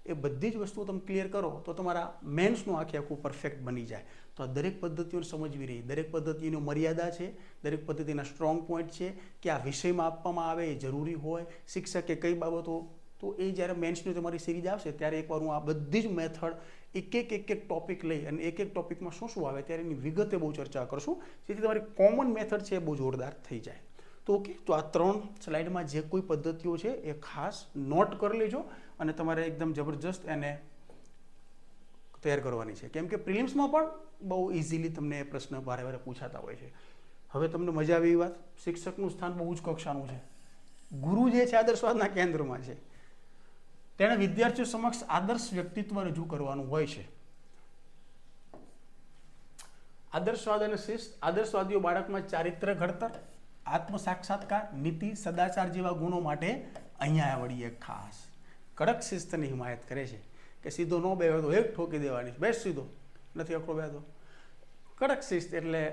એ બધી જ વસ્તુઓ તમે ક્લિયર કરો તો તમારા મેન્સનું આખું પરફેક્ટ બની જાય. તો આ દરેક પદ્ધતિઓને સમજવી રહી. દરેક પદ્ધતિની મર્યાદા છે, દરેક પદ્ધતિના સ્ટ્રોંગ પોઈન્ટ છે, કે આ વિષયમાં આપવામાં આવે એ જરૂરી હોય, શિક્ષકે કઈ બાબતો. તો એ જ્યારે મેન્સની તમારી સિરીઝ આવશે ત્યારે એકવાર હું આ બધી જ મેથડ એક ટોપિક લઈ અને એક ટોપિકમાં શું આવે ત્યારે એની વિગતે બહુ ચર્ચા કરશું, જેથી તમારી કોમન મેથડ છે એ બહુ જોરદાર થઈ જાય. તો ઓકે, તો આ 3 સ્લાઇડમાં જે કોઈ પદ્ધતિઓ છે એ ખાસ નોટ કરી લેજો અને તમારે એકદમ જબરજસ્ત એને તૈયાર કરવાની છે, કેમ કે પ્રિલિમ્સમાં પણ બહુ ઇઝીલી તમને પ્રશ્ન વારે વારે પૂછાતા હોય છે. હવે તમને મજા આવી વાત, શિક્ષકનું સ્થાન બહુ જ કક્ષાનું છે. ગુરુ જે છે આદર્શવાદના કેન્દ્રમાં છે, તેણે વિદ્યાર્થીઓ સમક્ષ આદર્શ વ્યક્તિત્વ રજૂ કરવાનું હોય છે. આદર્શવાદ અને શિસ્ત. આદર્શવાદીઓ બાળકમાં ચારિત્ર ઘડતર, આત્મ સાક્ષાત્કાર, નીતિ, સદાચાર જેવા ગુણો માટે અહીંયા વળી એક ખાસ કડક શિસ્તની હિમાયત કરે છે કે સીધો ન બેહો તો એક ઠોકી દેવાની, બેસ સીધો, નથી અકડો બેહતો. કડક શિસ્ત એટલે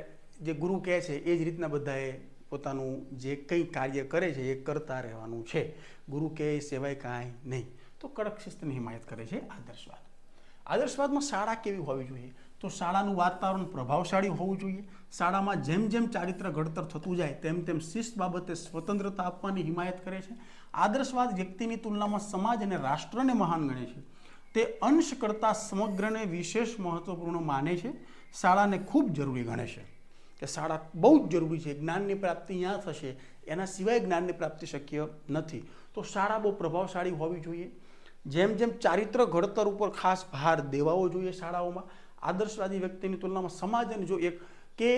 જે ગુરુ કહે છે એ જ રીતના બધાએ પોતાનું જે કંઈ કાર્ય કરે છે એ કરતા રહેવાનું છે. ગુરુ કહે એ સિવાય કાંઈ નહીં. તો કડક શિસ્તની હિમાયત કરે છે આદર્શવાદ. આદર્શવાદમાં શાળા કેવી હોવી જોઈએ? તો શાળાનું વાતાવરણ પ્રભાવશાળી હોવું જોઈએ. શાળામાં જેમ જેમ ચારિત્ર ઘડતર થતું જાય તેમ તેમ શિસ્ત બાબતે સ્વતંત્રતા આપવાની હિમાયત કરે છે. આદર્શવાદ વ્યક્તિની તુલનામાં સમાજ અને રાષ્ટ્રને મહાન ગણે છે. તે અંશ કરતાં સમગ્રને વિશેષ મહત્વપૂર્ણ માને છે. શાળાને ખૂબ જરૂરી ગણે છે, કે શાળા બહુ જ જરૂરી છે. જ્ઞાનની પ્રાપ્તિ અહીંયા થશે, એના સિવાય જ્ઞાનની પ્રાપ્તિ શક્ય નથી. તો શાળા બહુ પ્રભાવશાળી હોવી જોઈએ. જેમ જેમ ચારિત્ર ઘડતર ઉપર ખાસ ભાર દેવાવો જોઈએ શાળાઓમાં. આદર્શવાદી વ્યક્તિની તુલનામાં સમાજ અને જો એક કે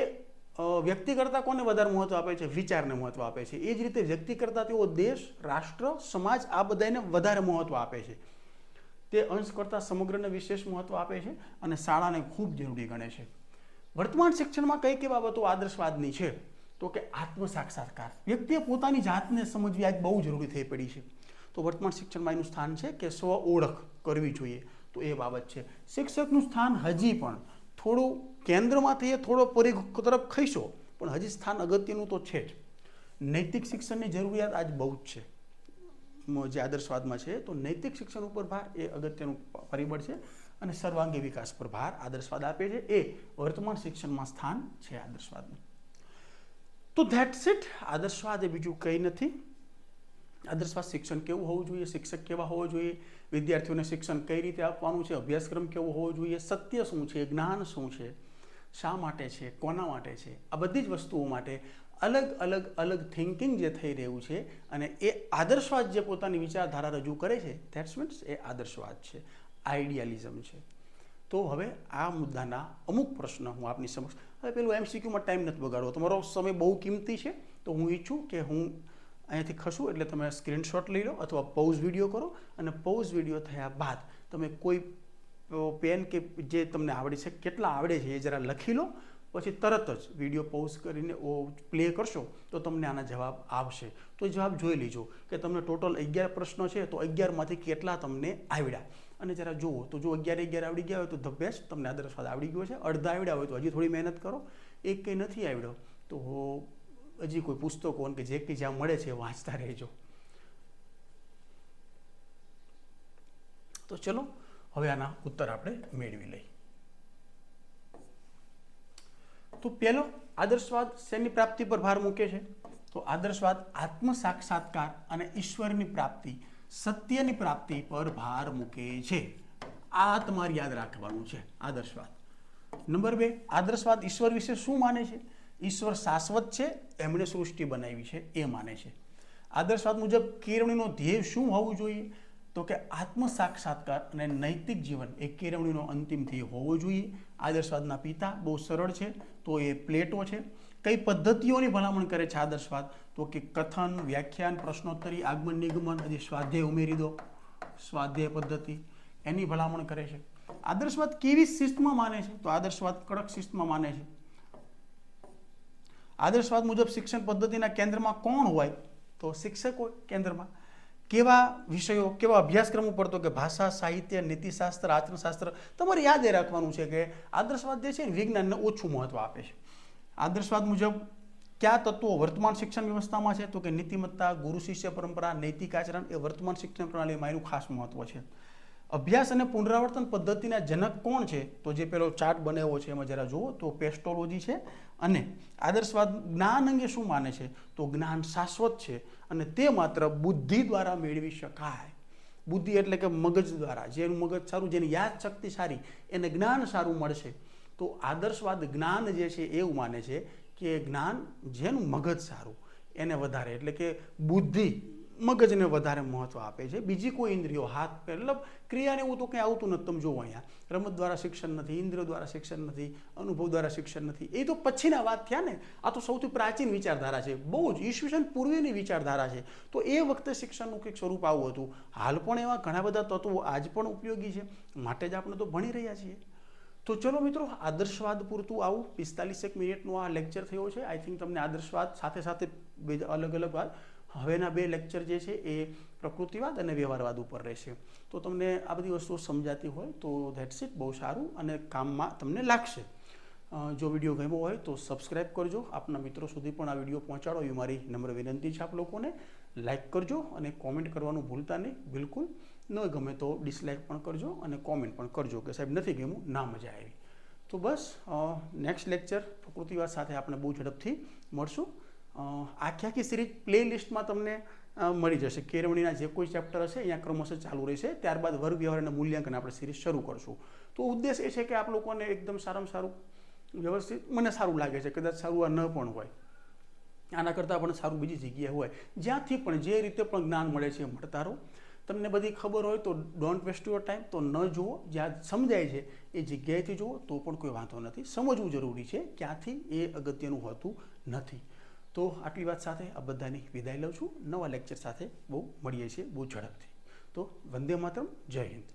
વ્યક્તિ કરતાં કોને વધારે મહત્વ આપે છે? વિચારને મહત્વ આપે છે. એ જ રીતે વ્યક્તિ કરતાં તેઓ દેશ, રાષ્ટ્ર, સમાજ આ બધાને વધારે મહત્વ આપે છે. તે અંશ કરતાં સમગ્રને વિશેષ મહત્વ આપે છે અને શાળાને ખૂબ જરૂરી ગણે છે. વર્તમાન શિક્ષણમાં કઈ કઈ બાબતો આદર્શવાદની છે? તો કે આત્મ સાક્ષાત્કાર. વ્યક્તિએ પોતાની જાતને સમજવી આજ બહુ જરૂરી થઈ પડી છે. તો વર્તમાન શિક્ષણમાં એનું સ્થાન છે કે સ્વ ઓળખ કરવી જોઈએ. તો એ બાબત છે. શિક્ષકનું સ્થાન હજી પણ થોડું કેન્દ્રમાંથી થોડો પરિઘ તરફ ખઈશો, પણ હજી સ્થાન અગત્યનું તો છે જ. નૈતિક શિક્ષણની જરૂરિયાત આજ બહુ જ છે જે આદર્શવાદમાં છે. તો નૈતિક શિક્ષણ ઉપર ભાર એ અગત્યનું પરિબળ છે અને સર્વાંગી વિકાસ પર ભાર આદર્શવાદ આપે છે. એ વર્તમાન શિક્ષણમાં સ્થાન છે આદર્શવાદનું. તો ધેટ્સ ઇટ. આદર્શવાદ એ બીજું કંઈ નથી. આદર્શવાદ શિક્ષણ કેવું હોવું જોઈએ, શિક્ષક કેવા હોવો જોઈએ, વિદ્યાર્થીઓને શિક્ષણ કઈ રીતે આપવાનું છે, અભ્યાસક્રમ કેવો હોવો જોઈએ, સત્ય શું છે, જ્ઞાન શું છે, શા માટે છે, કોના માટે છે, આ બધી જ વસ્તુઓ માટે અલગ થિંકિંગ જે થઈ રહ્યું છે અને એ આદર્શવાદ જે પોતાની વિચારધારા રજૂ કરે છે, ધેટ્સ મીન્સ એ આદર્શવાદ છે, આઈડિયાલિઝમ છે. તો હવે આ મુદ્દાના અમુક પ્રશ્ન હું આપની સમક્ષ, હવે પેલું MCQમાં ટાઈમ નથી બગાડવો, તમારો સમય બહુ કિંમતી છે. તો હું ઈચ્છું કે હું અહીંયાથી ખસું એટલે તમે સ્ક્રીનશોટ લઈ લો અથવા પૌઝ વિડીયો કરો અને પૌઝ વિડીયો થયા બાદ તમે કોઈ પેન કે જે તમને આવડે છે, કેટલા આવડે છે એ જરા લખી લો. પછી તરત જ વિડીયો પૌઝ કરીને પ્લે કરશો તો તમને આના જવાબ આવશે. તો જવાબ જોઈ લેજો કે તમને ટોટલ 11 પ્રશ્નો છે તો 11માંથી કેટલા તમને આવડ્યા. અને જરા જુઓ તો જો 11 આવડી ગયા હોય તો ધ બેસ્ટ, તમને આદર્શવાદ આવડી ગયો છે. અડધા આવડ્યા હોય તો હજી થોડી મહેનત કરો. એક કંઈ નથી આવડ્યો તો હજી કોઈ પુસ્તકો કે જે કંઈ જ્યાં મળે છે વાંચતા રહેજો. તો ચલો હવે આના ઉત્તર આપણે મેળવી લઈએ. તો પહેલો, આદર્શવાદ શેની પ્રાપ્તિ પર ભાર મૂકે છે? તો આદર્શવાદ આત્મ સાક્ષાત્કાર અને ઈશ્વરની પ્રાપ્તિ, સત્યની પ્રાપ્તિ પર ભાર મૂકે છે. આ તમારે યાદ રાખવાનું છે આદર્શવાદ. નંબર 2, આદર્શવાદ ઈશ્વર વિશે શું માને છે? ઈશ્વર શાશ્વત છે, એમણે સૃષ્ટિ બનાવી છે એ માને છે. આદર્શવાદ મુજબ કેળવણીનો ધ્યેય શું હોવું જોઈએ? તો કે આત્મ સાક્ષાત્કાર અને નૈતિક જીવન એ કેળવણીનો અંતિમ ધ્યેય હોવો જોઈએ. આદર્શવાદના પિતા બહુ સરળ છે, તો એ પ્લેટો છે. કઈ પદ્ધતિઓની ભલામણ કરે છે આદર્શવાદ? તો કે કથન, વ્યાખ્યાન, પ્રશ્નોત્તરી, આગમન, નિગમન, હજી સ્વાધ્યાય ઉમેરી દો, સ્વાધ્યાય પદ્ધતિ, એની ભલામણ કરે છે. આદર્શવાદ કેવી શિસ્તમાં માને છે? તો આદર્શવાદ કડક શિસ્તમાં માને છે. આદર્શવાદ મુજબ શિક્ષણ પદ્ધતિના કેન્દ્રમાં કોણ હોય? તો શિક્ષક હોય કેન્દ્રમાં. કેવા વિષયો, કેવા અભ્યાસક્રમ ઉપર? તો કે ભાષા, સાહિત્ય, નીતિશાસ્ત્ર, આચરણશાસ્ત્ર. તમારે યાદ એ રાખવાનું છે કે આદર્શવાદ જે છે ને વિજ્ઞાનને ઓછું મહત્વ આપે છે. આદર્શવાદ મુજબ કયા તત્વો વર્તમાન શિક્ષણ વ્યવસ્થામાં છે? તો કે નીતિમત્તા, ગુરુ શિષ્ય પરંપરા, નૈતિક આચરણ એ વર્તમાન શિક્ષણ પ્રણાલીમાં એનું ખાસ મહત્વ છે. અભ્યાસ અને પુનરાવર્તન પદ્ધતિના જનક કોણ છે? તો જે પેલો ચાર્ટ બનાવ્યો છે એમાં જરા જુઓ તો પેસ્ટોલોજી છે. અને આદર્શવાદ જ્ઞાન અંગે શું માને છે? તો જ્ઞાન શાશ્વત છે અને તે માત્ર બુદ્ધિ દ્વારા મેળવી શકાય. બુદ્ધિ એટલે કે મગજ દ્વારા, જેનું મગજ સારું, જેની યાદશક્તિ સારી, એને જ્ઞાન સારું મળશે. તો આદર્શવાદ જ્ઞાન જે છે એવું માને છે કે જ્ઞાન જેનું મગજ સારું એને વધારે એટલે કે બુદ્ધિ મગજને વધારે મહત્વ આપે છે. બીજી કોઈ ઇન્દ્રિયો હાથ પગ મતલબ ક્રિયાને એવું તો કંઈ આવતું નથી. તમે જુઓ અહીંયા રમત દ્વારા શિક્ષણ નથી, ઇન્દ્રિયો દ્વારા શિક્ષણ નથી, અનુભવ દ્વારા શિક્ષણ નથી. એ તો પછીના વાત થયા ને. આ તો સૌથી પ્રાચીન વિચારધારા છે, બહુ જ ઈસવીસન પૂર્વેની વિચારધારા છે. તો એ વખતે શિક્ષણનું કંઈક સ્વરૂપ આવું હતું. હાલ પણ એવા ઘણા બધા તત્વો આજ પણ ઉપયોગી છે, માટે જ આપણે તો ભણી રહ્યા છીએ. તો ચલો મિત્રો, આદર્શવાદ પૂરતું આવું 45 મિનિટનો આ લેક્ચર થયો છે. આઈ થિંક તમને આદર્શવાદ સાથે સાથે અલગ અલગ વાત હવેના 2 લેક્ચર જે છે એ પ્રકૃતિવાદ અને વ્યવહારવાદ ઉપર રહેશે. તો તમને આ બધી વસ્તુઓ સમજાતી હોય તો ધેટ્સ ઇટ, બહુ સારું અને કામમાં તમને લાગશે. જો વિડીયો ગમ્યો હોય તો સબસ્ક્રાઈબ કરજો, આપના મિત્રો સુધી પણ આ વિડીયો પહોંચાડો એવી મારી નમ્ર વિનંતી છે આપ લોકોને. લાઇક કરજો અને કોમેન્ટ કરવાનું ભૂલતા નહીં બિલકુલ. ન ગમે તો ડિસલાઇક પણ કરજો અને કોમેન્ટ પણ કરજો કે સાહેબ નથી ગમ્યું, ના મજા આવી. તો બસ નેક્સ્ટ લેક્ચર પ્રકૃતિવાદ સાથે આપણે બહુ ઝડપથી મળશું. આખી સિરીઝ પ્લે લિસ્ટમાં તમને મળી જશે. કેળવણીના જે કોઈ ચેપ્ટર હશે અહીંયા ક્રમશઃ ચાલુ રહેશે. ત્યારબાદ વર્ગ વ્યવહાર અને મૂલ્યાંકન આપણે સિરીઝ શરૂ કરશું. તો ઉદ્દેશ એ છે કે આપ લોકોને એકદમ સારામાં સારું વ્યવસ્થિત, મને સારું લાગે છે, કદાચ સારું આ ન પણ હોય, આના કરતાં પણ સારું બીજી જગ્યાએ હોય, જ્યાંથી પણ જે રીતે પણ જ્ઞાન મળે છે મળતા રહો. તમને બધી ખબર હોય તો ડોન્ટ વેસ્ટ યોર ટાઈમ, તો ન જુઓ. જ્યાં સમજાય છે એ જગ્યાએથી જુઓ તો પણ કોઈ વાંધો નથી. સમજવું જરૂરી છે, ક્યાંથી એ અગત્યનું હોતું નથી. તો આટલી વાત સાથે આ બધાની વિદાય લઉં છું. નવા લેક્ચર સાથે બહુ મળીએ છીએ બહુ ઝડપથી. તો વંદે માતરમ, જય હિન્દ.